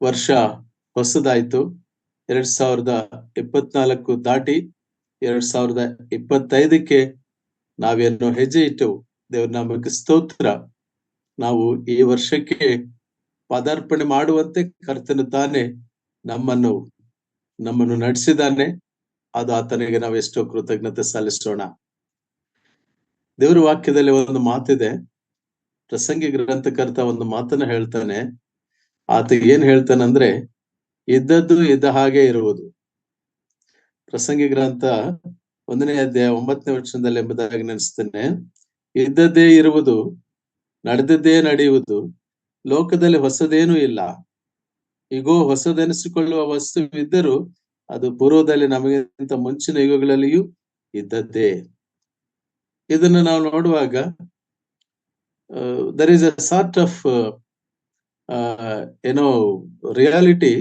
ವರ್ಷ ಹೊಸದಾಯ್ತು. 2024 ದಾಟಿ 2025ಕ್ಕೆ ನಾವೇನೋ ಹೆಜ್ಜೆ ಇಟ್ಟು ದೇವ್ರ ನಾಮಕ್ಕೆ ಸ್ತೋತ್ರ. ನಾವು ಈ ವರ್ಷಕ್ಕೆ ಪದಾರ್ಪಣೆ ಮಾಡುವಂತೆ ಕರ್ತನು ತಾನೇ ನಮ್ಮನ್ನು ನಡೆಸಿದಾನೆ. ಅದು ಆತನಿಗೆ ನಾವು ಎಷ್ಟೋ ಕೃತಜ್ಞತೆ ಸಲ್ಲಿಸೋಣ. ದೇವರ ವಾಕ್ಯದಲ್ಲಿ ಒಂದು ಮಾತಿದೆ. ಪ್ರಸಂಗಿ ಗ್ರಂಥಕರ್ತ ಒಂದು ಮಾತನ್ನ ಹೇಳ್ತಾನೆ. ಆತ ಏನ್ ಹೇಳ್ತಾನಂದ್ರೆ, ಇದ್ದದ್ದು ಇದ್ದ ಹಾಗೆ ಇರುವುದು. ಪ್ರಸಂಗಿ ಗ್ರಂಥ 1ನೇ ಅಧ್ಯಾಯ 9ನೇ ವಚನದಲ್ಲಿ ಎಂಬುದಾಗಿ ನೆನೆಸ್ತೇನೆ. ಇದ್ದದ್ದೇ ಇರುವುದು, ನಡೆದದ್ದೇ ನಡೆಯುವುದು, ಲೋಕದಲ್ಲಿ ಹೊಸದೇನೂ ಇಲ್ಲ. ಈಗೋ ಹೊಸದೆನಿಸಿಕೊಳ್ಳುವ ವಸ್ತುವಿದ್ದರೂ ಅದು ಪೂರ್ವದಲ್ಲಿ ನಮಗಿಂತ ಮುಂಚಿನ ಯುಗಗಳಲ್ಲಿಯೂ ಇದ್ದದ್ದೇ. ಇದನ್ನು ನಾವು ನೋಡುವಾಗ there is a sort of reality.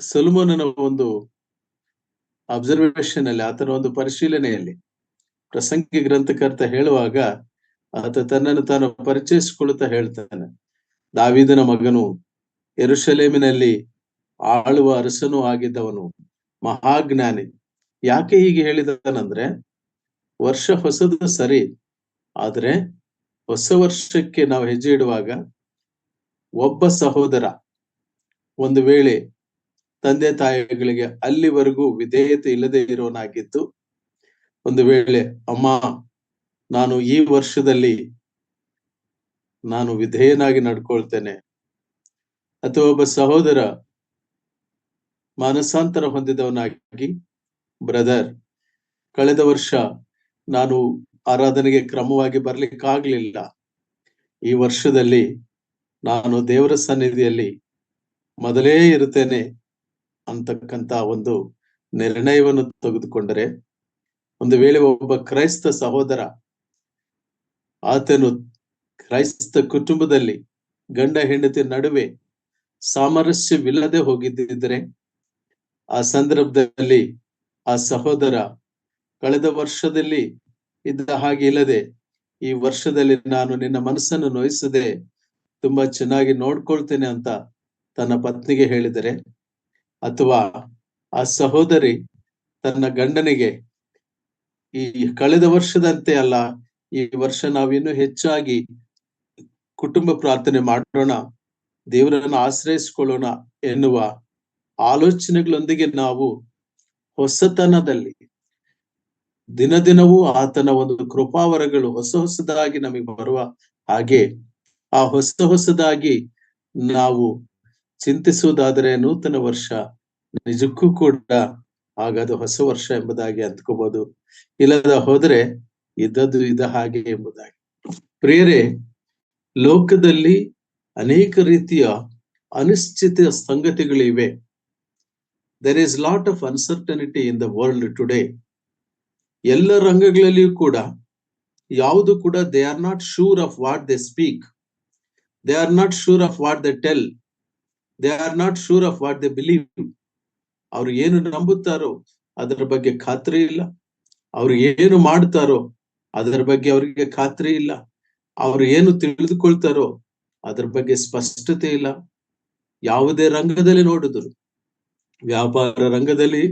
ಸೊಲೊಮೋನನ ಒಂದು ಅಬ್ಸರ್ವೇಷನ್ ಅಲ್ಲಿ, ಆತನ ಒಂದು ಪರಿಶೀಲನೆಯಲ್ಲಿ ಪ್ರಸಂಗಿ ಗ್ರಂಥಕರ್ತ ಹೇಳುವಾಗ ಆತ ತನ್ನನ್ನು ತಾನು ಪರಿಚಯಿಸಿಕೊಳ್ಳುತ್ತಾ ಹೇಳ್ತಾನೆ. ದಾವೀದನ ಮಗನು, ಯೆರೂಸಲೇಮಿನಲ್ಲಿ ಆಳುವ ಅರಸನೂ ಆಗಿದ್ದವನು, ಮಹಾಜ್ಞಾನಿ. ಯಾಕೆ ಹೀಗೆ ಹೇಳಿದನಂದ್ರೆ, ವರ್ಷ ಹೊಸದು ಸರಿ, ಆದ್ರೆ ಹೊಸ ವರ್ಷಕ್ಕೆ ನಾವು ಹೆಜ್ಜೆ ಇಡುವಾಗ ಒಬ್ಬ ಸಹೋದರ ಒಂದು ವೇಳೆ ತಂದೆ ತಾಯಿಗಳಿಗೆ ಅಲ್ಲಿವರೆಗೂ ವಿಧೇಯತೆ ಇಲ್ಲದೆ ಇರೋನಾಗಿದ್ದು, ಒಂದು ವೇಳೆ ಅಮ್ಮ ನಾನು ಈ ವರ್ಷದಲ್ಲಿ ನಾನು ವಿಧೇಯನಾಗಿ ನಡ್ಕೊಳ್ತೇನೆ, ಅಥವಾ ಒಬ್ಬ ಸಹೋದರ ಮಾನಸಾಂತರ ಹೊಂದಿದವನಾಗಿ, ಬ್ರದರ್ ಕಳೆದ ವರ್ಷ ನಾನು ಆರಾಧನೆಗೆ ಕ್ರಮವಾಗಿ ಬರ್ಲಿಕ್ಕಾಗ್ಲಿಲ್ಲ, ಈ ವರ್ಷದಲ್ಲಿ ನಾನು ದೇವರ ಸನ್ನಿಧಿಯಲ್ಲಿ ಮೊದಲೇ ಇರುತ್ತೇನೆ ಅಂತಕ್ಕಂತ ಒಂದು ನಿರ್ಣಯವನ್ನು ತೆಗೆದುಕೊಂಡರೆ, ಒಂದು ವೇಳೆ ಒಬ್ಬ ಕ್ರೈಸ್ತ ಸಹೋದರ ಆತನು ಕ್ರೈಸ್ತ ಕುಟುಂಬದಲ್ಲಿ ಗಂಡ ಹೆಂಡತಿ ನಡುವೆ ಸಾಮರಸ್ಯವಿಲ್ಲದೆ ಹೋಗಿದ್ದರೆ, ಆ ಸಂದರ್ಭದಲ್ಲಿ ಆ ಸಹೋದರ ಕಳೆದ ವರ್ಷದಲ್ಲಿ ಇದ್ದ ಹಾಗೆ ಇಲ್ಲದೆ ಈ ವರ್ಷದಲ್ಲಿ ನಾನು ನಿನ್ನ ಮನಸ್ಸನ್ನು ನೋಯಿಸದೆ ತುಂಬಾ ಚೆನ್ನಾಗಿ ನೋಡ್ಕೊಳ್ತೇನೆ ಅಂತ ತನ್ನ ಪತ್ನಿಗೆ ಹೇಳಿದರೆ, ಅಥವಾ ಆ ಸಹೋದರಿ ತನ್ನ ಗಂಡನಿಗೆ ಈ ಕಳೆದ ವರ್ಷದಂತೆ ಅಲ್ಲ, ಈ ವರ್ಷ ನಾವಿನ್ನೂ ಹೆಚ್ಚಾಗಿ ಕುಟುಂಬ ಪ್ರಾರ್ಥನೆ ಮಾಡೋಣ, ದೇವರನ್ನು ಆಶ್ರಯಿಸಿಕೊಳ್ಳೋಣ ಎನ್ನುವ ಆಲೋಚನೆಗಳೊಂದಿಗೆ ನಾವು ಹೊಸತನದಲ್ಲಿ ದಿನ ದಿನವೂ ಆತನ ಒಂದು ಕೃಪಾವರಗಳು ಹೊಸದಾಗಿ ನಮಗೆ ಬರುವ ಹಾಗೆ, ಆ ಹೊಸದಾಗಿ ನಾವು ಚಿಂತಿಸುವುದಾದರೆ ನೂತನ ವರ್ಷ ನಿಜಕ್ಕೂ ಕೂಡ ಹಾಗಾದ ಹೊಸ ವರ್ಷ ಎಂಬುದಾಗಿ ಅಂದ್ಕೋಬಹುದು. ಇಲ್ಲದ ಹೋದ್ರೆ ಇದ್ದದ್ದು ಇದ್ದ ಹಾಗೆ ಎಂಬುದಾಗಿ. ಪ್ರಿಯರೇ, ಲೋಕದಲ್ಲಿ ಅನೇಕ ರೀತಿಯ ಅನಿಶ್ಚಿತ ಸಂಗತಿಗಳಿವೆ. There is lot of uncertainty in the world today. ಎಲ್ಲ ರಂಗಗಳಲ್ಲಿಯೂ ಕೂಡ ಯಾವುದು ಕೂಡ they are not sure of what they speak. They are not sure of what they tell. They are not sure of what they believe. ಅವ್ರು ಏನು ನಂಬುತ್ತಾರೋ ಅದರ ಬಗ್ಗೆ ಖಾತ್ರಿ ಇಲ್ಲ. ಅವ್ರು ಏನು ಮಾಡ್ತಾರೋ ಅದರ ಬಗ್ಗೆ ಅವರಿಗೆ ಖಾತ್ರಿ ಇಲ್ಲ. ಅವ್ರು ಏನು ತಿಳಿದುಕೊಳ್ತಾರೋ ಅದರ ಬಗ್ಗೆ ಸ್ಪಷ್ಟತೆ ಇಲ್ಲ. ಯಾವುದೇ ರಂಗದಲ್ಲಿ ನೋಡಿದ್ರು, ವ್ಯಾಪಾರ ರಂಗದಲ್ಲಿ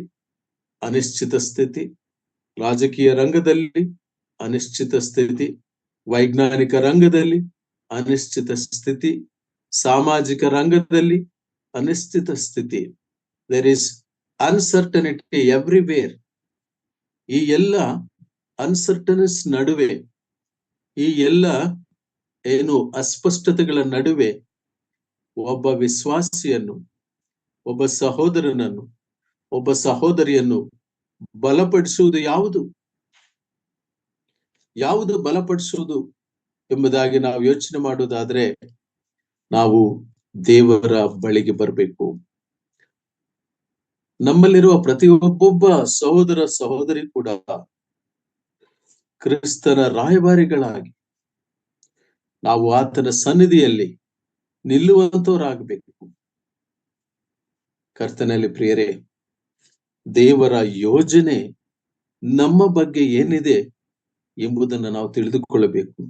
ಅನಿಶ್ಚಿತ ಸ್ಥಿತಿ, ರಾಜಕೀಯ ರಂಗದಲ್ಲಿ ಅನಿಶ್ಚಿತ ಸ್ಥಿತಿ, ವೈಜ್ಞಾನಿಕ ರಂಗದಲ್ಲಿ ಅನಿಶ್ಚಿತ ಸ್ಥಿತಿ, ಸಾಮಾಜಿಕ ರಂಗದಲ್ಲಿ ಅನಿಶ್ಚಿತ ಸ್ಥಿತಿ. There is uncertainty everywhere. ಈ ಎಲ್ಲ ಅನ್ಸರ್ಟನೆಸ್ ನಡುವೆ, ಈ ಎಲ್ಲ ಅಸ್ಪಷ್ಟತೆಗಳ ನಡುವೆ ಒಬ್ಬ ವಿಶ್ವಾಸಿಯನ್ನು, ಒಬ್ಬ ಸಹೋದರನನ್ನು, ಒಬ್ಬ ಸಹೋದರಿಯನ್ನು ಬಲಪಡಿಸುವುದು ಯಾವುದು ಬಲಪಡಿಸುವುದು ಎಂಬುದಾಗಿ ನಾವು ಯೋಚನೆ ಮಾಡುವುದಾದ್ರೆ, ನಾವು ದೇವರ ಬಳಿಗೆ ಬರಬೇಕು. ನಮ್ಮಲ್ಲಿರುವ ಪ್ರತಿಯೊಬ್ಬೊಬ್ಬ ಸಹೋದರ ಸಹೋದರಿ ಕೂಡ ಕ್ರಿಸ್ತನ ರಾಯಭಾರಿಗಳಾಗಿ ನಾವು ಆತನ ಸನ್ನಿಧಿಯಲ್ಲಿ ನಿಲ್ಲುವಂತವರಾಗಬೇಕು. ಕರ್ತನಲ್ಲಿ ಪ್ರಿಯರೇ, ದೇವರ ಯೋಜನೆ ನಮ್ಮ ಬಗ್ಗೆ ಏನಿದೆ ಎಂಬುದನ್ನು ನಾವು ತಿಳಿದುಕೊಳ್ಳಬೇಕು.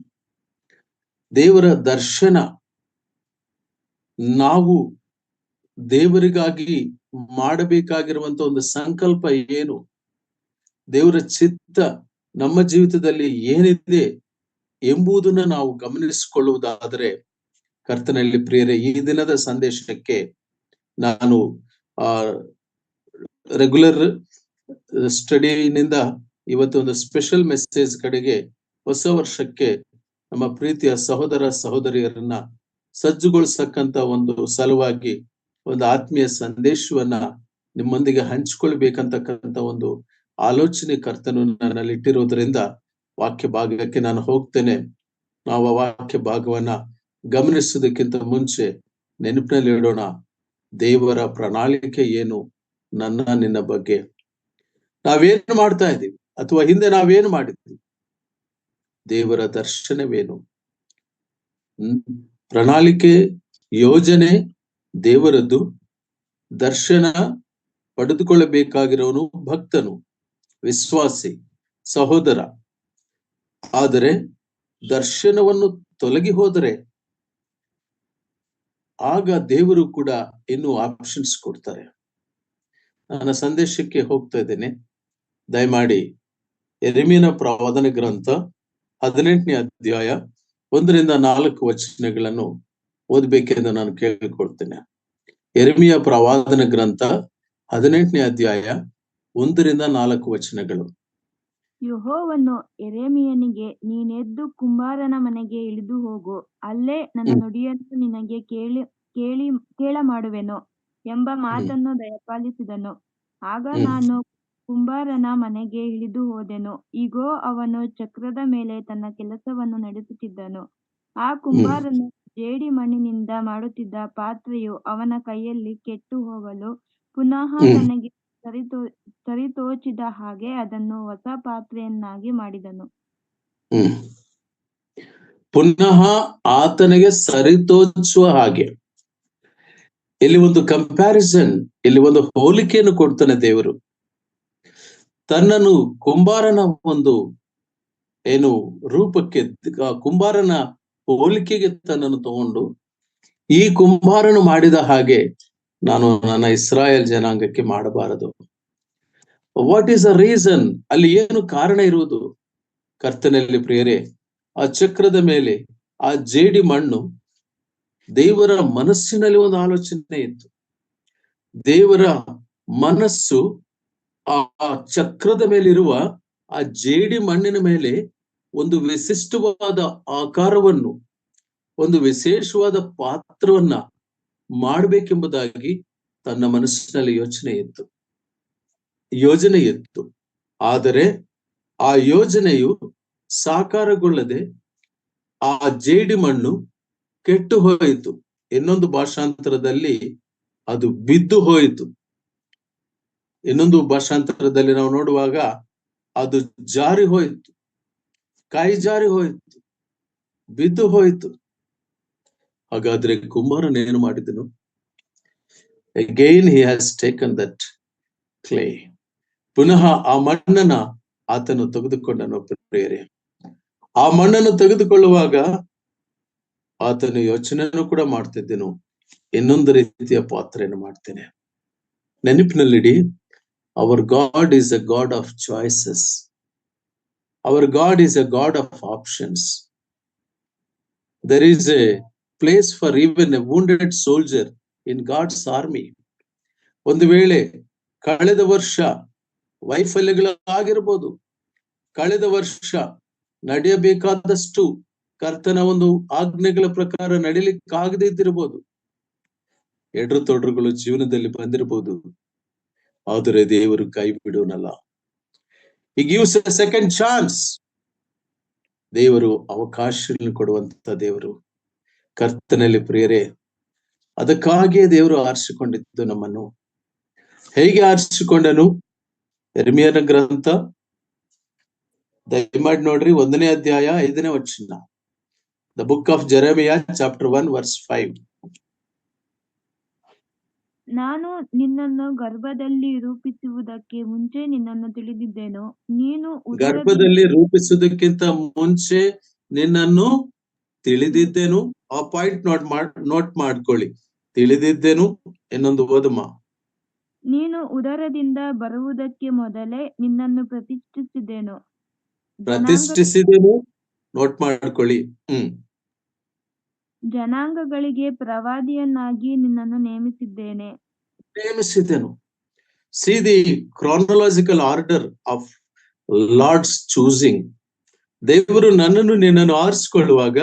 ದೇವರ ದರ್ಶನ ನಾವು ದೇವರಿಗಾಗಿ ಮಾಡಬೇಕಾಗಿರುವಂತ ಒಂದು ಸಂಕಲ್ಪ ಏನು, ದೇವರ ಚಿತ್ತ ನಮ್ಮ ಜೀವಿತದಲ್ಲಿ ಏನಿದೆ ಎಂಬುದನ್ನ ನಾವು ಗಮನಿಸಿಕೊಳ್ಳುವುದಾದರೆ, ಕರ್ತನಲ್ಲಿ ಪ್ರಿಯರೇ, ಈ ದಿನದ ಸಂದೇಶಕ್ಕೆ ನಾನು ರೆಗ್ಯುಲರ್ ಸ್ಟಡಿನಿಂದ ಇವತ್ತು ಒಂದು ಸ್ಪೆಷಲ್ ಮೆಸೇಜ್ ಕಡೆಗೆ, ಹೊಸ ವರ್ಷಕ್ಕೆ ನಮ್ಮ ಪ್ರೀತಿಯ ಸಹೋದರ ಸಹೋದರಿಯರನ್ನ ಸಜ್ಜುಗೊಳಿಸತಕ್ಕಂತ ಒಂದು ಸಲುವಾಗಿ ಒಂದು ಆತ್ಮೀಯ ಸಂದೇಶವನ್ನ ನಿಮ್ಮೊಂದಿಗೆ ಹಂಚಿಕೊಳ್ಬೇಕಂತಕ್ಕಂತ ಒಂದು ಆಲೋಚನೆ ಕರ್ತನು ನನ್ನಲ್ಲಿ ಇಟ್ಟಿರೋದ್ರಿಂದ ವಾಕ್ಯ ಭಾಗಕ್ಕೆ ನಾನು ಹೋಗ್ತೇನೆ. ನಾವು ಆ ವಾಕ್ಯ ಭಾಗವನ್ನ ಗಮನಿಸೋದಕ್ಕಿಂತ ಮುಂಚೆ ನೆನಪಿನಲ್ಲಿ ಇಡೋಣ, ದೇವರ ಪ್ರಣಾಳಿಕೆ ಏನು ನನ್ನ ನಿನ್ನ ಬಗ್ಗೆ. ನಾವೇನು ಮಾಡ್ತಾ ಇದ್ದೀವಿ ಅಥವಾ ಹಿಂದೆ ನಾವೇನು ಮಾಡಿದ್ವಿ, ದೇವರ ದರ್ಶನವೇನು, ಪ್ರಣಾಳಿಕೆ ಯೋಜನೆ ದೇವರದ್ದು, ದರ್ಶನ ಪಡೆದುಕೊಳ್ಳಬೇಕಾಗಿರೋನು ಭಕ್ತನು, ವಿಶ್ವಾಸಿ, ಸಹೋದರ. ಆದರೆ ದರ್ಶನವನ್ನು ತೊಲಗಿ ಹೋದರೆ ಆಗ ದೇವರು ಕೂಡ ಇನ್ನೂ ಆಪ್ಷನ್ಸ್ ಕೊಡ್ತಾರೆ. ನನ್ನ ಸಂದೇಶಕ್ಕೆ ಹೋಗ್ತಾ ಇದ್ದೇನೆ. ದಯಮಾಡಿ ಯೆರೆಮೀಯನ ಪ್ರವಾದನ ಗ್ರಂಥ 18ನೇ ಅಧ್ಯಾಯ 1-4 ವಚನಗಳನ್ನು ಓದಬೇಕೆಂದು ನಾನು ಕೇಳಿಕೊಳ್ತೇನೆ. ಯೆರೆಮೀಯ ಪ್ರವಾದನ ಗ್ರಂಥ 18ನೇ ಅಧ್ಯಾಯ 1-4 ವಚನಗಳು. ಯೆಹೋವನು ಯೆರೆಮೀಯನಿಗೆ, ನೀನೆದ್ದು ಕುಂಬಾರನ ಮನೆಗೆ ಇಳಿದು ಹೋಗು, ಅಲ್ಲೇ ನನ್ನ ನುಡಿಯನ್ನು ನಿನಗೆ ಕೇಳ ಮಾಡುವೆನು ಎಂಬ ಮಾತನ್ನು ದಯಪಾಲಿಸಿದನು. ಆಗ ನಾನು ಕುಂಬಾರನ ಮನೆಗೆ ಇಳಿದು ಹೋದೆನು. ಇಗೋ, ಅವನು ಚಕ್ರದ ಮೇಲೆ ತನ್ನ ಕೆಲಸವನ್ನು ನಡೆಸುತ್ತಿದ್ದನು. ಆ ಕುಂಬಾರನು ಜೇಡಿ ಮಣ್ಣಿನಿಂದ ಮಾಡುತ್ತಿದ್ದ ಪಾತ್ರೆಯು ಅವನ ಕೈಯಲ್ಲಿ ಕೆಟ್ಟು ಹೋಗಲು ಪುನಃ ತನಗೆ ಸರಿತೋಚಿದ ಹಾಗೆ ಅದನ್ನು ಹೊಸ ಪಾತ್ರೆಯನ್ನಾಗಿ ಮಾಡಿದನು. ಪುನಃ ಆತನಿಗೆ ಸರಿತೋಚುವ ಹಾಗೆ. ಇಲ್ಲಿ ಒಂದು ಕಂಪ್ಯಾರಿಸನ್, ಇಲ್ಲಿ ಒಂದು ಹೋಲಿಕೆಯನ್ನು ಕೊಡ್ತಾನೆ ದೇವರು. ತನ್ನನ್ನು ಕುಂಬಾರನ ಒಂದು ಏನು ರೂಪಕ್ಕೆ, ಕುಂಬಾರನ ಹೋಲಿಕೆಗೆ ತನ್ನನ್ನು ತಗೊಂಡು, ಈ ಕುಂಬಾರನು ಮಾಡಿದ ಹಾಗೆ ನಾನು ನನ್ನ ಇಸ್ರಾಯೇಲ್ ಜನಾಂಗಕ್ಕೆ ಮಾಡಬಾರದು. What is a reason? ಅಲ್ಲಿ ಏನು ಕಾರಣ ಇರುವುದು? ಕರ್ತನಲ್ಲಿ ಪ್ರಿಯರೇ, ಆ ಚಕ್ರದ ಮೇಲೆ ಆ ಜೇಡಿ ಮಣ್ಣು, ದೇವರ ಮನಸ್ಸಿನಲ್ಲಿ ಒಂದು ಆಲೋಚನೆ ಇತ್ತು. ದೇವರ ಮನಸ್ಸು ಆ ಚಕ್ರದ ಮೇಲಿರುವ ಆ ಜೇಡಿ ಮಣ್ಣಿನ ಮೇಲೆ ಒಂದು ವಿಶಿಷ್ಟವಾದ ಆಕಾರವನ್ನು, ಒಂದು ವಿಶೇಷವಾದ ಪಾತ್ರವನ್ನ ಮಾಡ್ಬೇಕೆಂಬುದಾಗಿ ತನ್ನ ಮನಸ್ಸಿನಲ್ಲಿ ಯೋಜನೆ ಇತ್ತು. ಆದರೆ ಆ ಯೋಜನೆಯು ಸಾಕಾರಗೊಳ್ಳದೆ ಆ ಜೇಡಿ ಮಣ್ಣು ಕೆಟ್ಟು ಹೋಯಿತು. ಇನ್ನೊಂದು ಭಾಷಾಂತರದಲ್ಲಿ ಅದು ಬಿದ್ದು ಹೋಯಿತು. ಇನ್ನೊಂದು ಭಾಷಾಂತರದಲ್ಲಿ ನಾವು ನೋಡುವಾಗ ಅದು ಜಾರಿ ಹೋಯಿತು, ಕೈ ಜಾರಿ ಹೋಯಿತು, ಬಿದ್ದು ಹೋಯಿತು. ಹಾಗಾದ್ರೆ ಕುಂಬಾರನು ಏನು ಮಾಡಿದನು? Again he has taken that clay. ಪುನಃ ಆ ಮಣ್ಣನ್ನ ಆತನು ತೆಗೆದುಕೊಂಡನು. ಪ್ರಿಯರೇ, ಆ ಮಣ್ಣನ್ನು ತೆಗೆದುಕೊಳ್ಳುವಾಗ ಆತನು ಯೋಚನೆಯನ್ನು ಕೂಡ ಮಾಡ್ತಿದ್ದೆನು, ಇನ್ನೊಂದು ರೀತಿಯ ಪಾತ್ರೆಯನ್ನು ಮಾಡ್ತೇನೆ. ನೆನಪಿನಲ್ಲಿಡಿ, our God is a God of choices. Our God is a God of options. There is a place for even a wounded soldier in God's army. ಒಂದು ವೇಳೆ ಕಳೆದ ವರ್ಷ ವೈಫಲ್ಯಗಳಾಗಿರ್ಬೋದು, ಕಳೆದ ವರ್ಷ ನಡೆಯಬೇಕಾದಷ್ಟು ಕರ್ತನ ಒಂದು ಆಜ್ಞೆಗಳ ಪ್ರಕಾರ ನಡಿಲಿಕ್ಕಾಗದೇ ಇದ್ದಿರಬಹುದು, ಎಡ್ರು ತೊಡ್ರುಗಳು ಜೀವನದಲ್ಲಿ ಬಂದಿರಬಹುದು. ಆದರೆ ದೇವರು ಕೈ ಬಿಡುವನಲ್ಲ. He gives a second chance. ದೇವರು ಅವಕಾಶಗಳನ್ನು ಕೊಡುವಂತ ದೇವರು. ಕರ್ತನಲ್ಲಿ ಪ್ರಿಯರೇ, ಅದಕ್ಕಾಗಿಯೇ ದೇವರು ಆರಿಸಿಕೊಂಡಿದ್ದು ನಮ್ಮನ್ನು. ಹೇಗೆ ಆರಿಸಿಕೊಂಡನು? ಯೆರೆಮೀಯನ ಗ್ರಂಥ ದಯಮಾಡಿ ನೋಡ್ರಿ, 1ನೇ ಅಧ್ಯಾಯ 5ನೇ ವಚನ. The book of Jeremiah chapter 1 verse 5. ನಾನು ನಿನ್ನನ್ನು ಗರ್ಭದಲ್ಲಿ ರೂಪಿಸುವುದಕ್ಕೆ ಮುಂಚೆ ನಿನ್ನನ್ನು ತಿಳಿದಿದ್ದೇನು. ನೀನು ಗರ್ಭದಲ್ಲಿ ರೂಪಿಸುವುದಕ್ಕಿಂತ ಮುಂಚೆ ನಿನ್ನನ್ನು ತಿಳಿದಿದ್ದೇನು. ಆ ಪಾಯಿಂಟ್ ನೋಟ್ ಮಾಡ್ಕೊಳ್ಳಿ. ತಿಳಿದಿದ್ದೇನು, ಇನ್ನೊಂದು ಓದಮ್ಮ. ನೀನು ಉದರದಿಂದ ಬರುವುದಕ್ಕೆ ಮೊದಲೇ ನಿನ್ನನ್ನು ಪ್ರತಿಷ್ಠಿಸಿದೆನು. ಪ್ರತಿಷ್ಠಿಸಿದೆನು, ನೋಟ್ ಮಾಡ್ಕೊಳ್ಳಿ. ಜನಾಂಗಗಳಿಗೆ ಪ್ರವಾದಿಯನ್ನಾಗಿ ನಿನ್ನನ್ನು ನೇಮಿಸಿದ್ದೇನೆ. See the chronological order of Lord's choosing. ದೇವರು ನನ್ನನ್ನು ನಿನ್ನನ್ನು ಆರಿಸಿಕೊಳ್ಳುವಾಗ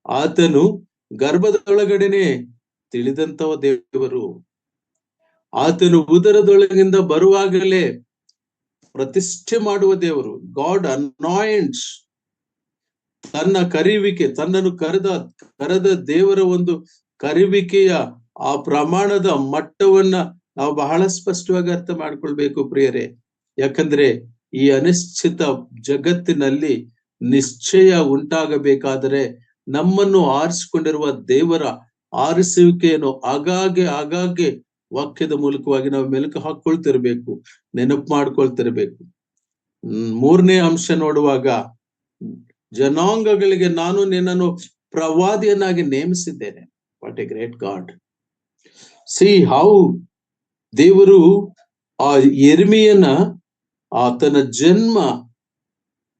ಆತನು ಗರ್ಭದೊಳಗಡೆನೆ ತಿಳಿದಂತವ ದೇವರು. ಆತನು ಉದರದೊಳಗಿಂದ ಬರುವಾಗಲೇ ಪ್ರತಿಷ್ಠೆ ಮಾಡುವ ದೇವರು. ಗಾಡ್ ಅನಾಯಿಂಟ್ಸ್, ತನ್ನ ಕರೆಯುವಿಕೆ, ತನ್ನನ್ನು ಕರೆದ ದೇವರ ಒಂದು ಕರೆಯುವಿಕೆಯ ಆ ಪ್ರಮಾಣದ ಮಟ್ಟವನ್ನ ನಾವು ಬಹಳ ಸ್ಪಷ್ಟವಾಗಿ ಅರ್ಥ ಮಾಡ್ಕೊಳ್ಬೇಕು ಪ್ರಿಯರೇ. ಯಾಕಂದ್ರೆ ಈ ಅನಿಶ್ಚಿತ ಜಗತ್ತಿನಲ್ಲಿ ನಿಶ್ಚಯ ಉಂಟಾಗಬೇಕಾದರೆ ನಮ್ಮನ್ನು ಆರಿಸಿಕೊಂಡಿರುವ ದೇವರ ಆರಿಸುವಿಕೆಯನ್ನು ಆಗಾಗ್ಗೆ ವಾಕ್ಯದ ಮೂಲಕವಾಗಿ ನಾವು ಮೆಲುಕು ಹಾಕೊಳ್ತಿರ್ಬೇಕು, ನೆನಪು ಮಾಡ್ಕೊಳ್ತಿರ್ಬೇಕು. ಮೂರನೇ ಅಂಶ ನೋಡುವಾಗ, ಜನಾಂಗಗಳಿಗೆ ನಾನು ನಿನ್ನನ್ನು ಪ್ರವಾದಿಯನ್ನಾಗಿ ನೇಮಿಸಿದ್ದೇನೆ. What a great God. See how ದೇವರು ಆ ಯೆರೆಮೀಯನ ಆತನ ಜನ್ಮ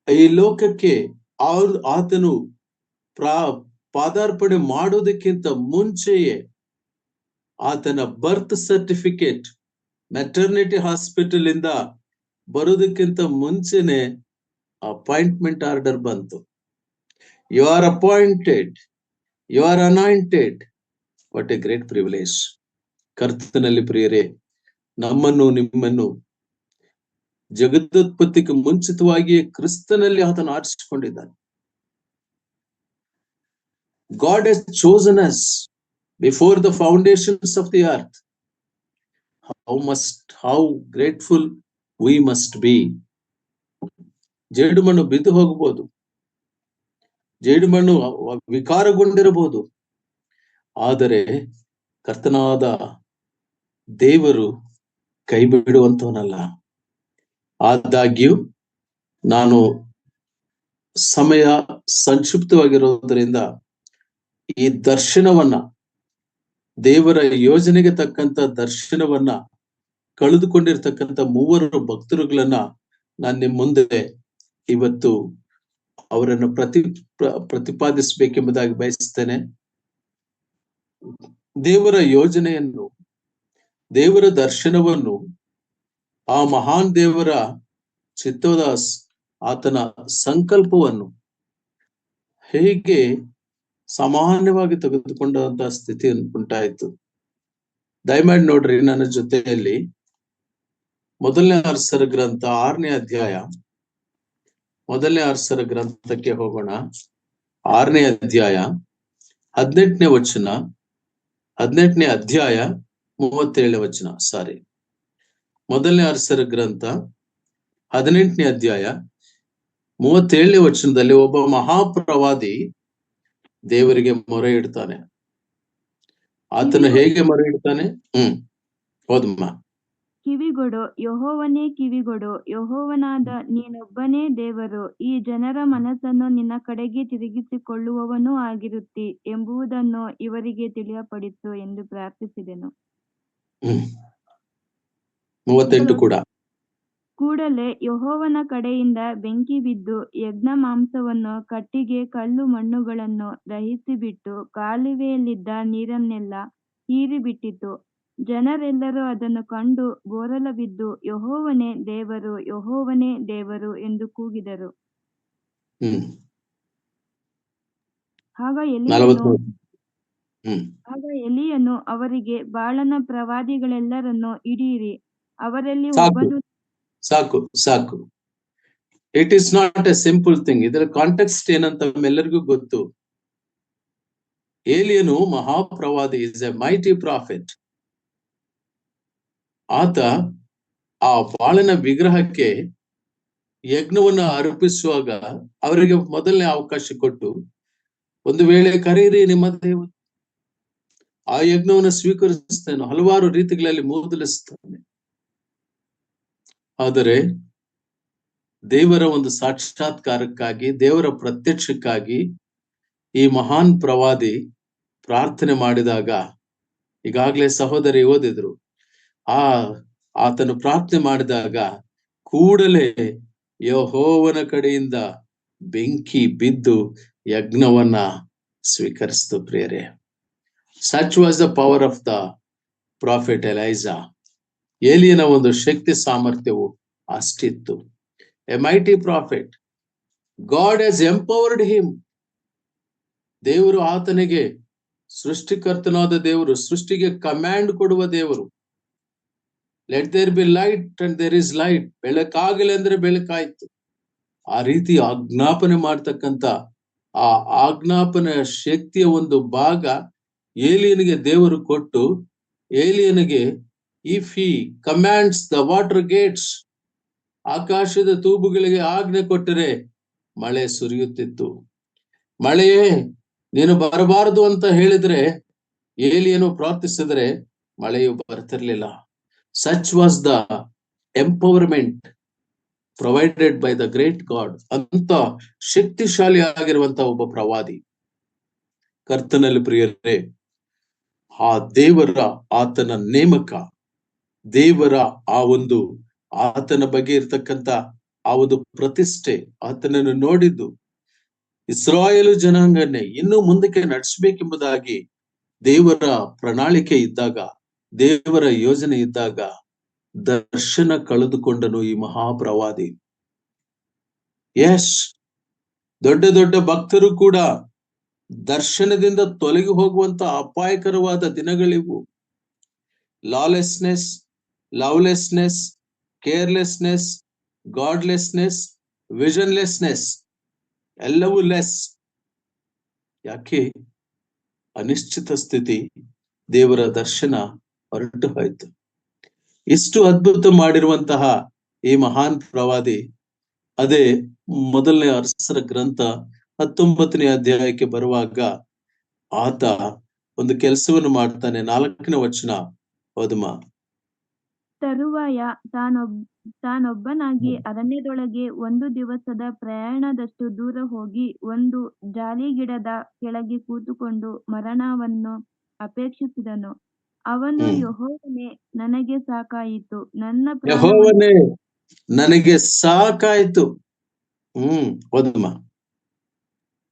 ಈ ಲೋಕಕ್ಕೆ ಆತನು ಪಾದಾರ್ಪಣೆ ಮಾಡೋದಕ್ಕಿಂತ ಮುಂಚೆಯೇ ಆತನ ಬರ್ತ್ ಸರ್ಟಿಫಿಕೇಟ್ ಮೆಟರ್ನಿಟಿ ಹಾಸ್ಪಿಟಲ್ ಇಂದ ಬರೋದಕ್ಕಿಂತ ಮುಂಚೆನೆ ಅಪಾಯಿಂಟ್ಮೆಂಟ್ ಆರ್ಡರ್ ಬಂತು. You are appointed, you are anointed. What a great privilege. ಕರ್ತನಲ್ಲಿ ಪ್ರಿಯರೇ, ನಮ್ಮನ್ನು ನಿಮ್ಮನ್ನು ಜಗದೋತ್ಪತ್ತಿಗೆ ಮುಂಚಿತವಾಗಿಯೇ ಕ್ರಿಸ್ತನಲ್ಲಿ ಆತನು ಆರಿಸಿಕೊಂಡಿದ್ದಾನೆ. God has chosen us before the foundations of the earth. How grateful we must be. ಜೇಡುಮಣ್ಣು ಬಿದ್ದು ಹೋಗಬಹುದು, ಜೇಡುಮಣ್ಣು ವಿಕಾರಗೊಂಡಿರಬಹುದು, ಆದರೆ ಕರ್ತನಾದ ದೇವರು ಕೈ ಬಿಡುವಂತವನಲ್ಲ. ಆದಾಗ್ಯೂ ನಾನು ಸಮಯ ಸಂಕ್ಷಿಪ್ತವಾಗಿರೋದ್ರಿಂದ ಈ ದರ್ಶನವನ್ನ, ದೇವರ ಯೋಜನೆಗೆ ತಕ್ಕಂತ ದರ್ಶನವನ್ನ ಕಳೆದುಕೊಂಡಿರ್ತಕ್ಕಂಥ 3 ಭಕ್ತರುಗಳನ್ನ ನಾನು ನಿಮ್ಮ ಮುಂದೆ ಇವತ್ತು ಅವರನ್ನು ಪ್ರತಿಪಾದಿಸಬೇಕೆಂಬುದಾಗಿ ಬಯಸ್ತೇನೆ. ದೇವರ ಯೋಜನೆಯನ್ನು, ದೇವರ ದರ್ಶನವನ್ನು, ಆ ಮಹಾನ್ ದೇವರ ಚಿತ್ತದ ಆತನ ಸಂಕಲ್ಪವನ್ನು ಹೇಗೆ ಸಾಮಾನ್ಯವಾಗಿ ತೆಗೆದುಕೊಂಡಂತಹ ಸ್ಥಿತಿ ಉಂಟಾಯಿತು. ದಯಮಾಡಿ ನೋಡ್ರಿ, ನನ್ನ ಜೊತೆಯಲ್ಲಿ ಮೊದಲನೇ ಅರಸರ ಗ್ರಂಥ 6ನೇ ಅಧ್ಯಾಯ, ಮೊದಲನೇ ಅರಸರ ಗ್ರಂಥಕ್ಕೆ ಹೋಗೋಣ. 6ನೇ ಅಧ್ಯಾಯ 18ನೇ ವಚನ, 18ನೇ ಅಧ್ಯಾಯ 37ನೇ ವಚನ. ಸಾರಿ, ಮೊದಲನೇ ಅರಸರ ಗ್ರಂಥ 18ನೇ ಅಧ್ಯಾಯ 37ನೇ ವಚನದಲ್ಲಿ ಒಬ್ಬ ಮಹಾಪ್ರವಾದಿ ದೇವರಿಗೆ ಮೊರೆ ಇಡ್ತಾನೆ. ಆತನು ಹೇಗೆ ಮೊರೆ ಇಡ್ತಾನೆ? ಹೌದಮ್ಮ. ಕಿವಿಗೊಡು, ಯೆಹೋವನೇ ಕಿವಿಗೊಡು, ಯೆಹೋವನಾದ ನೀನೊಬ್ಬನೇ ದೇವರು, ಈ ಜನರ ಮನಸ್ಸನ್ನು ನಿನ್ನ ಕಡೆಗೆ ತಿರುಗಿಸಿಕೊಳ್ಳುವವನೂ ಆಗಿರುತ್ತಿ ಎಂಬುದನ್ನು ಇವರಿಗೆ ತಿಳಿಯಪಡಿಸು ಎಂದು ಪ್ರಾರ್ಥಿಸಿದೆನು. 38 ಕೂಡ. ಕೂಡಲೇ ಯೆಹೋವನ ಕಡೆಯಿಂದ ಬೆಂಕಿ ಬಿದ್ದು ಯಜ್ಞ ಮಾಂಸವನ್ನು, ಕಟ್ಟಿಗೆ, ಕಲ್ಲು, ಮಣ್ಣುಗಳನ್ನು ದಹಿಸಿಬಿಟ್ಟು ಕಾಲುವೆಯಲ್ಲಿದ್ದ ನೀರನ್ನೆಲ್ಲ ಹೀರಿಬಿಟ್ಟಿತು. ಜನರೆಲ್ಲರೂ ಅದನ್ನು ಕಂಡು ಬೋರಲ ಬಿದ್ದು, ಯೆಹೋವನೇ ದೇವರು, ಯೆಹೋವನೇ ದೇವರು ಎಂದು ಕೂಗಿದರು. ಆಗ ಎಲೀಯನು ಅವರಿಗೆ, ಬಾಳನ ಪ್ರವಾದಿಗಳೆಲ್ಲರನ್ನು ಹಿಡಿಯಿರಿ, ಅವರಲ್ಲಿ ಒಬ್ಬನು. ಸಾಕು. It is not A simple thing. ಇದರ ಕಾಂಟೆಕ್ಸ್ಟ್ ಏನಂತ ನಮ್ಮೆಲ್ಲರಿಗೂ ಗೊತ್ತು. ಏಲಿಯನು ಮಹಾಪ್ರವಾದಿ, ಇಸ್ ಎ ಮೈಟಿ ಪ್ರಾಫಿಟ್. ಆತ ಆ ಬಾಳನ ವಿಗ್ರಹಕ್ಕೆ ಯಜ್ಞವನ್ನು ಅರ್ಪಿಸುವಾಗ ಅವರಿಗೆ ಮೊದಲನೇ ಅವಕಾಶ ಕೊಟ್ಟು, ಒಂದು ವೇಳೆ ಕರೆಯಿರಿ ನಿಮ್ಮ ದೇವರು, ಆ ಯಜ್ಞವನ್ನು ಸ್ವೀಕರಿಸ್ತೇನೆ, ಹಲವಾರು ರೀತಿಗಳಲ್ಲಿ ಮೂದಲಿಸ್ತಾನೆ. ಆದರೆ ದೇವರ ಒಂದು ಸಾಕ್ಷಾತ್ಕಾರಕ್ಕಾಗಿ, ದೇವರ ಪ್ರತ್ಯಕ್ಷಕ್ಕಾಗಿ ಈ ಮಹಾನ್ ಪ್ರವಾದಿ ಪ್ರಾರ್ಥನೆ ಮಾಡಿದಾಗ ಈಗಾಗಲೇ ಸಹೋದರಿ ಓದಿದ್ರು. ಆತನು ಪ್ರಾರ್ಥನೆ ಮಾಡಿದಾಗ ಕೂಡಲೇ ಯೆಹೋವನ ಕಡೆಯಿಂದ ಬೆಂಕಿ ಬಿದ್ದು ಯಜ್ಞವನ್ನ ಸ್ವೀಕರಿಸಿತು ಪ್ರಿಯರೇ. Such was the power of the prophet Elijah. ಏಲಿಯನ ಒಂದು ಶಕ್ತಿ ಸಾಮರ್ಥ್ಯವು ಅಷ್ಟಿತ್ತು. A mighty prophet, God has empowered him. ದೇವರು ಆತನಿಗೆ, ಸೃಷ್ಟಿಕರ್ತನಾದ ದೇವರು, ಸೃಷ್ಟಿಗೆ ಕಮಾಂಡ್ ಕೊಡುವ ದೇವರು. Let there be light and there is light. ಬೆಳಕಾಗಲಿ ಅಂದ್ರೆ ಬೆಳಕಾಯ್ತು. ಆ ರೀತಿ ಆಜ್ಞಾಪನೆ ಮಾಡ್ತಕ್ಕಂಥ ಆ ಆಜ್ಞಾಪನೆ ಶಕ್ತಿಯ ಒಂದು ಭಾಗ ಏಲಿಯನಿಗೆ ದೇವರು ಕೊಟ್ಟು, ಏಲಿಯನಿಗೆ if he commands the water gates, ಆಕಾಶದ ತೂಬುಗಳಿಗೆ ಆಜ್ಞೆ ಕೊಟ್ಟರೆ ಮಳೆ ಸುರಿಯುತ್ತಿತ್ತು. ಮಳೆಯೇ ನೀನು ಬರಬಾರದು ಅಂತ ಹೇಳಿದ್ರೆ, ಏಲಿಯನು ಪ್ರಾರ್ಥಿಸಿದ್ರೆ ಮಳೆಯು ಬರ್ತಿರ್ಲಿಲ್ಲ. Such was the empowerment provided by the great god. ಅಂತ ಶಕ್ತಿಶಾಲಿ ಆಗಿರುವಂತ ಒಬ್ಬ ಪ್ರವಾದಿ. ಕರ್ತನಲ್ಲಿ ಪ್ರಿಯರೇ, ಆ ದೇವರ ಆತನ ನೇಮಕ, ದೇವರ ಆ ಒಂದು ಆತನ ಬಗ್ಗೆ ಇರ್ತಕ್ಕಂಥ ಆ ಒಂದು ಪ್ರತಿಷ್ಠೆ, ಆತನನ್ನು ನೋಡಿದ್ದು ಇಸ್ರಾಯೇಲು ಜನಾಂಗನ್ನೇ ಇನ್ನು ಮುಂದಕ್ಕೆ ನಡೆಸಬೇಕೆಂಬುದಾಗಿ ದೇವರ ಪ್ರಣಾಳಿಕೆ ಇದ್ದಾಗ, ದೇವರ ಯೋಜನೆ ಇದ್ದಾಗ ದರ್ಶನ ಕಳೆದುಕೊಂಡನು ಈ ಮಹಾಪ್ರವಾದಿ. ಎಸ್, ದೊಡ್ಡ ದೊಡ್ಡ ಭಕ್ತರು ಕೂಡ ದರ್ಶನದಿಂದ ತೊಲಗಿ ಹೋಗುವಂತ ಅಪಾಯಕರವಾದ ದಿನಗಳಿವು. ಲಾಲೆಸ್ನೆಸ್, ಲವ್ಲೆಸ್ನೆಸ್, ಕೇರ್ಲೆಸ್ನೆಸ್, ಗಾಡ್ಲೆಸ್ನೆಸ್, ವಿಷನ್ಲೆಸ್ನೆಸ್ ಎಲ್ಲವೂ ಲೆಸ್. ಯಾಕೆ? ಅನಿಶ್ಚಿತ ಸ್ಥಿತಿ, ದೇವರ ದರ್ಶನ ಹೊರಟು ಹೋಯ್ತು. ಇಷ್ಟು ಅದ್ಭುತ ಮಾಡಿರುವಂತಹ ಈ ಮಹಾನ್ ಪ್ರವಾದಿ, ಅದೇ ಮೊದಲನೇ ಅರಸರ ಗ್ರಂಥ 19ನೇ ಅಧ್ಯಾಯಕ್ಕೆ ಬರುವಾಗ ಆತ ಒಂದು ಕೆಲಸವನ್ನು ಮಾಡ್ತಾನೆ. 4ನೇ ವಚನ ಓದಮ್ಮ. ತರುವಾಯ ತಾನೊಬ್ಬನಾಗಿ ಅರಣ್ಯದೊಳಗೆ 1 ದಿವಸದ ಪ್ರಯಾಣದಷ್ಟು ದೂರ ಹೋಗಿ ಒಂದು ಜಾಲಿಗಿಡದ ಕೆಳಗೆ ಕೂತುಕೊಂಡು ಮರಣವನ್ನು ಅಪೇಕ್ಷಿಸಿದನು. ಅವನು, ಯೆಹೋವನೇ, ನನಗೆ ಸಾಕಾಯಿತು, ಯೆಹೋವನೇ ನನಗೆ ಸಾಕಾಯ್ತು. ಓದಮ್ಮ.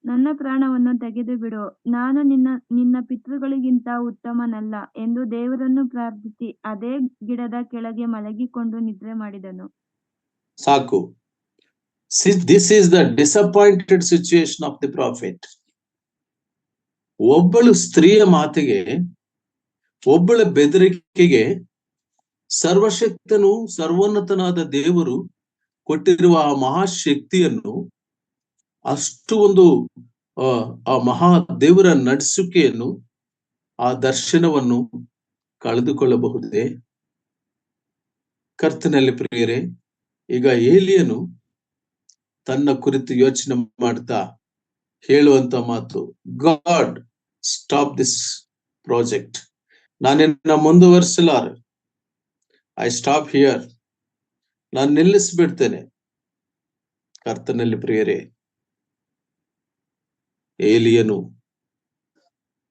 ನನ್ನ ಪ್ರಾಣವನ್ನು ತೆಗೆದು ಬಿಡು, ನಾನು ನಿನ್ನ ಪಿತೃಗಳಿಗಿಂತ ಉತ್ತಮನಲ್ಲ ಎಂದು ದೇವರನ್ನು ಪ್ರಾರ್ಥಿಸಿ ಅದೇ ಗಿಡದ ಕೆಳಗೆ ಮಲಗಿಕೊಂಡು ನಿದ್ರೆ ಮಾಡಿದನು. ಸಾಕು. This is the disappointed situation of the prophet. ಒಬ್ಬಳು ಸ್ತ್ರೀಯ ಮಾತಿಗೆ, ಒಬ್ಬಳ ಬೆದರಿಕೆಗೆ ಸರ್ವಶಕ್ತನು ಸರ್ವೋನ್ನತನಾದ ದೇವರು ಕೊಟ್ಟಿರುವ ಆ ಮಹಾಶಕ್ತಿಯನ್ನು, ಅಷ್ಟು ಒಂದು ಆ ಮಹಾ ದೇವರ ನಡೆಸುವಿಕೆಯನ್ನು, ಆ ದರ್ಶನವನ್ನು ಕಳೆದುಕೊಳ್ಳಬಹುದೇ? ಕರ್ತನಲ್ಲಿ ಪ್ರಿಯರೇ, ಈಗ ಏಲಿಯನು ತನ್ನ ಕುರಿತು ಯೋಚನೆ ಮಾಡ್ತಾ ಹೇಳುವಂತ ಮಾತು, ಗಾಡ್ ಸ್ಟಾಪ್ ದಿಸ್ ಪ್ರಾಜೆಕ್ಟ್. ನಾನಿನ್ನ ಮುಂದುವರಿಸಲಾರೆ. I stop here. ನಾನು ನಿಲ್ಲಿಸ್ಬಿಡ್ತೇನೆ. ಕರ್ತನಲ್ಲಿ ಪ್ರಿಯರೇ, ಏಲಿಯನು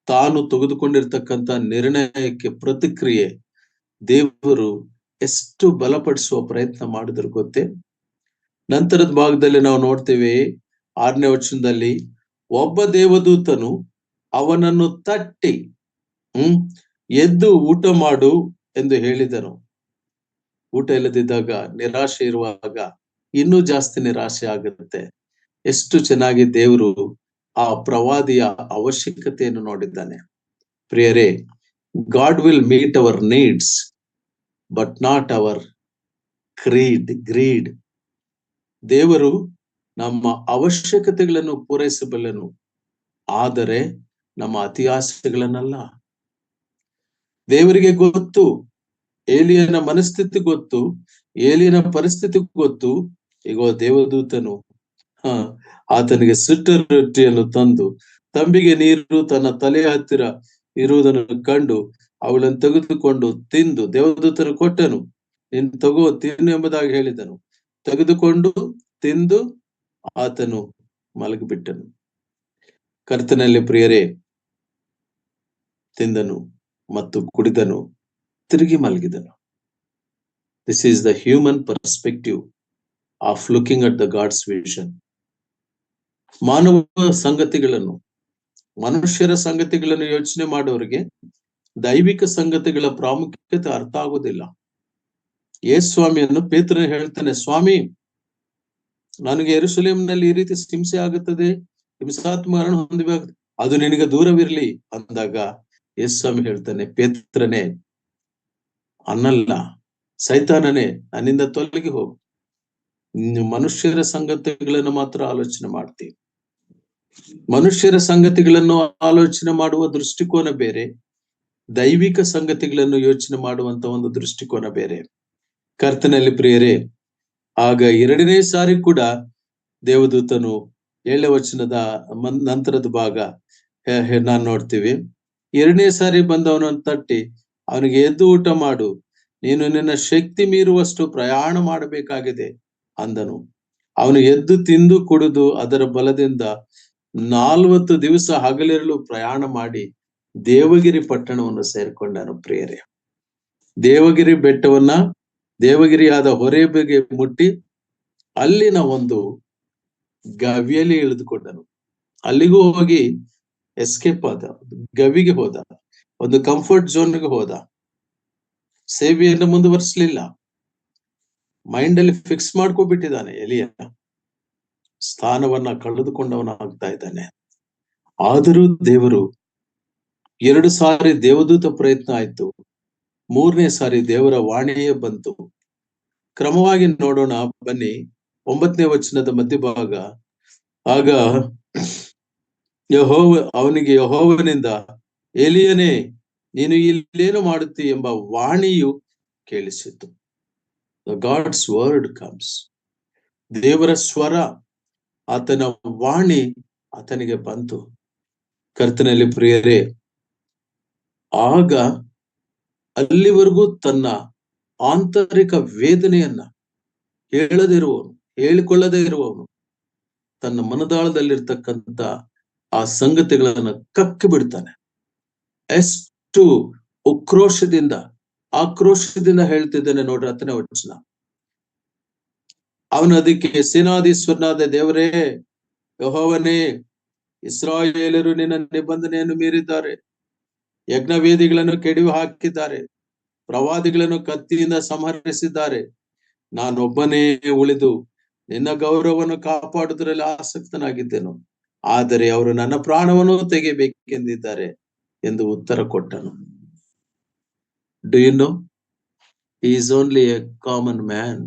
ತಾನು ತೆಗೆದುಕೊಂಡಿರ್ತಕ್ಕಂಥ ನಿರ್ಣಯಕ್ಕೆ ಪ್ರತಿಕ್ರಿಯೆ ದೇವರು ಎಷ್ಟು ಬಲಪಡಿಸುವ ಪ್ರಯತ್ನ ಮಾಡಿದ್ರು ಗೊತ್ತೇ? ನಂತರದ ಭಾಗದಲ್ಲಿ ನಾವು ನೋಡ್ತೇವೆ, 6ನೇ ವಚನದಲ್ಲಿ, ಒಬ್ಬ ದೇವದೂತನು ಅವನನ್ನು ತಟ್ಟಿ ಎದ್ದು ಊಟ ಮಾಡು ಎಂದು ಹೇಳಿದನು. ಊಟ ಇಲ್ಲದಿದ್ದಾಗ, ನಿರಾಶೆ ಇರುವಾಗ ಇನ್ನೂ ಜಾಸ್ತಿ ನಿರಾಶೆ ಆಗುತ್ತೆ. ಎಷ್ಟು ಚೆನ್ನಾಗಿ ದೇವರು ಆ ಪ್ರವಾದಿಯ ಅವಶ್ಯಕತೆಯನ್ನು ನೋಡಿದ್ದಾನೆ. ಪ್ರಿಯರೇ, God will meet our needs but not our greed. ದೇವರು ನಮ್ಮ ಅವಶ್ಯಕತೆಗಳನ್ನು ಪೂರೈಸಬಲ್ಲನು, ಆದರೆ ನಮ್ಮ ಅತಿಯಾಸೆಗಳನ್ನಲ್ಲ. ದೇವರಿಗೆ ಗೊತ್ತು, ಏಲಿಯನ ಮನಸ್ಥಿತಿ ಗೊತ್ತು, ಏಲಿಯನ ಪರಿಸ್ಥಿತಿ ಗೊತ್ತು. ಈಗ ದೇವದೂತನು ಆತನಿಗೆ ಸುಟ್ಟ ರೊಟ್ಟಿಯನ್ನು ತಂದು ತಂಬಿಗೆ ನೀರು ತನ್ನ ತಲೆಯ ಹತ್ತಿರ ಇರುವುದನ್ನು ಕಂಡು ಅವಳನ್ನು ತೆಗೆದುಕೊಂಡು ತಿಂದು ದೇವದೂತನು ಕೊಟ್ಟನು. ನೀನು ತಗೋ, ತಿನ್ನು ಎಂಬುದಾಗಿ ಹೇಳಿದನು. ತೆಗೆದುಕೊಂಡು ತಿಂದು ಆತನು ಮಲಗಿಬಿಟ್ಟನು. ಕರ್ತನಲ್ಲಿ ಪ್ರಿಯರೇ, ತಿಂದನು, ಮತ್ತು ಕುಡಿದನು, ತಿರುಗಿ ಮಲಗಿದನು. This is the human perspective of looking at the God's vision. ಮಾನವ ಸಂಗತಿಗಳನ್ನು, ಮನುಷ್ಯರ ಸಂಗತಿಗಳನ್ನು ಯೋಚನೆ ಮಾಡೋರಿಗೆ ದೈವಿಕ ಸಂಗತಿಗಳ ಪ್ರಾಮುಖ್ಯತೆ ಅರ್ಥ ಆಗುವುದಿಲ್ಲ. ಸ್ವಾಮಿಯನ್ನು ಪೇತ್ರನು ಹೇಳ್ತಾನೆ, ಸ್ವಾಮಿ, ನನಗೆ ಯೆರೂಸಲೇಮಿನಲ್ಲಿ ಈ ರೀತಿ ಹಿಂಸೆ ಆಗುತ್ತದೆ, ಹಿಂಸಾತ್ಮಕ ಮರಣ ಹೊಂದಬೇಕು, ಅದು ನಿನಗೆ ದೂರವಿರ್ಲಿ ಅಂದಾಗ ಸ್ವಾಮಿ ಹೇಳ್ತಾನೆ, ಪೇತ್ರನೇ, ಅನ್ನಲ್ಲ, ಸೈತಾನನೇ, ನನ್ನಿಂದ ತೊಲಗಿ ಹೋಗು. ಮನುಷ್ಯರ ಸಂಗತಿಗಳನ್ನು ಮಾತ್ರ ಆಲೋಚನೆ ಮಾಡ್ತೀವಿ. ಮನುಷ್ಯರ ಸಂಗತಿಗಳನ್ನು ಆಲೋಚನೆ ಮಾಡುವ ದೃಷ್ಟಿಕೋನ ಬೇರೆ, ದೈವಿಕ ಸಂಗತಿಗಳನ್ನು ಯೋಚನೆ ಮಾಡುವಂತ ಒಂದು ದೃಷ್ಟಿಕೋನ ಬೇರೆ. ಕರ್ತನಲ್ಲಿ ಪ್ರಿಯರೇ, ಆಗ 2ನೇ ಸಾರಿ ಕೂಡ ದೇವದೂತನು 7ನೇ ವಚನದ ನಂತರದ ಭಾಗ ನಾನ್ ನೋಡ್ತೀವಿ. 2ನೇ ಸಾರಿ ಬಂದವನನ್ನು ತಟ್ಟಿ ಅವನಿಗೆ, ಎದ್ದು ಊಟ ಮಾಡು, ನೀನು ನಿನ್ನ ಶಕ್ತಿ ಮೀರುವಷ್ಟು ಪ್ರಯಾಣ ಮಾಡಬೇಕಾಗಿದೆ ಅಂದನು. ಅವನು ಎದ್ದು ತಿಂದು ಕುಡಿದು ಅದರ ಬಲದಿಂದ 40 ದಿವಸ ಹಗಲಿರಲು ಪ್ರಯಾಣ ಮಾಡಿ ದೇವಗಿರಿ ಪಟ್ಟಣವನ್ನು ಸೇರ್ಕೊಂಡನು. ಪ್ರಿಯರೇ, ದೇವಗಿರಿ ಬೆಟ್ಟವನ್ನ, ದೇವಗಿರಿಯಾದ ಹೊರೇಬಿಗೆ ಮುಟ್ಟಿ ಅಲ್ಲಿನ ಒಂದು ಗವಿಯಲ್ಲಿ ಇಳಿದುಕೊಂಡನು. ಅಲ್ಲಿಗೂ ಹೋಗಿ ಎಸ್ಕೇಪ್ ಆದ, ಗವಿಗೆ ಹೋದ, ಒಂದು ಕಂಫರ್ಟ್ ಝೋನ್ಗೆ ಹೋದ. ಸೇವೆಯನ್ನು ಮುಂದುವರಿಸಲಿಲ್ಲ. ಮೈಂಡ್ ಅಲ್ಲಿ ಫಿಕ್ಸ್ ಮಾಡ್ಕೊಬಿಟ್ಟಿದ್ದಾನೆ. ಎಲಿಯ ಸ್ಥಾನವನ್ನ ಕಳೆದುಕೊಂಡವನಾಗ್ತಾ ಇದ್ದಾನೆ. ಆದರೂ ದೇವರು 2 ಸಾರಿ ದೇವದೂತ ಪ್ರಯತ್ನ ಆಯ್ತು, 3ನೇ ಸಾರಿ ದೇವರ ವಾಣಿಯೇ ಬಂತು. ಕ್ರಮವಾಗಿ ನೋಡೋಣ ಬನ್ನಿ. 9ನೇ ವಚನದ ಮಧ್ಯಭಾಗ, ಆಗ ಅವನಿಗೆ ಯೆಹೋವನಿಂದ, ಎಲಿಯನೇ, ನೀನು ಇಲ್ಲೇನು ಮಾಡುತ್ತಿ ಎಂಬ ವಾಣಿಯು ಕೇಳಿಸಿತು. God's word comes. ದೇವರ ಸ್ವರ, ಆತನ ವಾಣಿ ಆತನಿಗೆ ಬಂತು. ಕರ್ತನಲ್ಲಿ ಪ್ರಿಯರೇ, ಆಗ ಅಲ್ಲಿವರೆಗೂ ತನ್ನ ಆಂತರಿಕ ವೇದನೆಯನ್ನ ಹೇಳದಿರುವವನು, ಹೇಳಿಕೊಳ್ಳದೇ ಇರುವವನು, ತನ್ನ ಮನದಾಳದಲ್ಲಿರ್ತಕ್ಕಂಥ ಆ ಸಂಗತಿಗಳನ್ನ ಕಕ್ಕಿ ಬಿಡ್ತಾನೆ. ಎಷ್ಟು ಉಕ್ರೋಶದಿಂದ, ಆಕ್ರೋಶದಿಂದ ಹೇಳ್ತಿದ್ದಾನೆ ನೋಡ್ರಿ. 10ನೇ ವಚನ, ಅವನು ಅದಕ್ಕೆ, ಸೇನಾಧೀಶ್ವರನಾದ ದೇವರೇ, ಯೆಹೋವನೇ, ಇಸ್ರಾಯೇಲರು ನಿನ್ನ ನಿಬಂಧನೆಯನ್ನು ಮೀರಿದ್ದಾರೆ, ಯಜ್ಞವೇದಿಗಳನ್ನು ಕೆಡವಿ ಹಾಕಿದ್ದಾರೆ, ಪ್ರವಾದಿಗಳನ್ನು ಕತ್ತಿಯಿಂದ ಸಂಹರಿಸಿದ್ದಾರೆ. ನಾನೊಬ್ಬನೇ ಉಳಿದು ನಿನ್ನ ಗೌರವವನ್ನು ಕಾಪಾಡುವುದರಲ್ಲಿ ಆಸಕ್ತನಾಗಿದ್ದೇನು, ಆದರೆ ಅವರು ನನ್ನ ಪ್ರಾಣವನ್ನು ತೆಗೆಯಬೇಕೆಂದಿದ್ದಾರೆ ಎಂದು ಉತ್ತರ ಕೊಟ್ಟನು. Do you know, he is only a common man.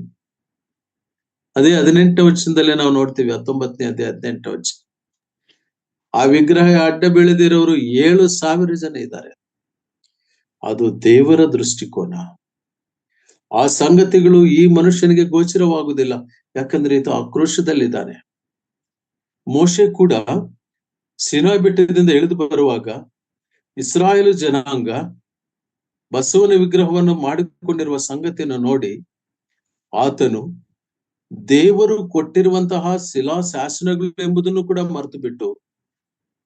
ಅದೇ 18ನೇ ವಚನದಲ್ಲೇ ನಾವು ನೋಡ್ತೀವಿ. 19ನೇ ಅಧ್ಯಾಯ 18ನೇ ವಚನ, ಆ ವಿಗ್ರಹ ಅಡ್ಡ ಬೀಳದಿರೋರು 7,000 ಜನ ಇದ್ದಾರೆ. ಅದು ದೇವರ ದೃಷ್ಟಿಕೋನ. ಆ ಸಂಗತಿಗಳು ಈ ಮನುಷ್ಯನಿಗೆ ಗೋಚರವಾಗುವುದಿಲ್ಲ, ಯಾಕಂದ್ರೆ ಇದು ಆಕ್ರೋಶದಲ್ಲಿದ್ದಾನೆ. ಮೋಶೆ ಕೂಡ ಸೀನಾಯಿ ಬೆಟ್ಟದಿಂದ ಇಳಿದು ಬರುವಾಗ ಇಸ್ರಾಯೇಲ್ ಜನಾಂಗ ಬಸವನ ವಿಗ್ರಹವನ್ನು ಮಾಡಿಕೊಂಡಿರುವ ಸಂಗತಿಯನ್ನು ನೋಡಿ ಆತನು ದೇವರು ಕೊಟ್ಟಿರುವಂತಹ ಶಿಲಾಶಾಸನಗಳು ಎಂಬುದನ್ನು ಕೂಡ ಮರೆತು ಬಿಟ್ಟು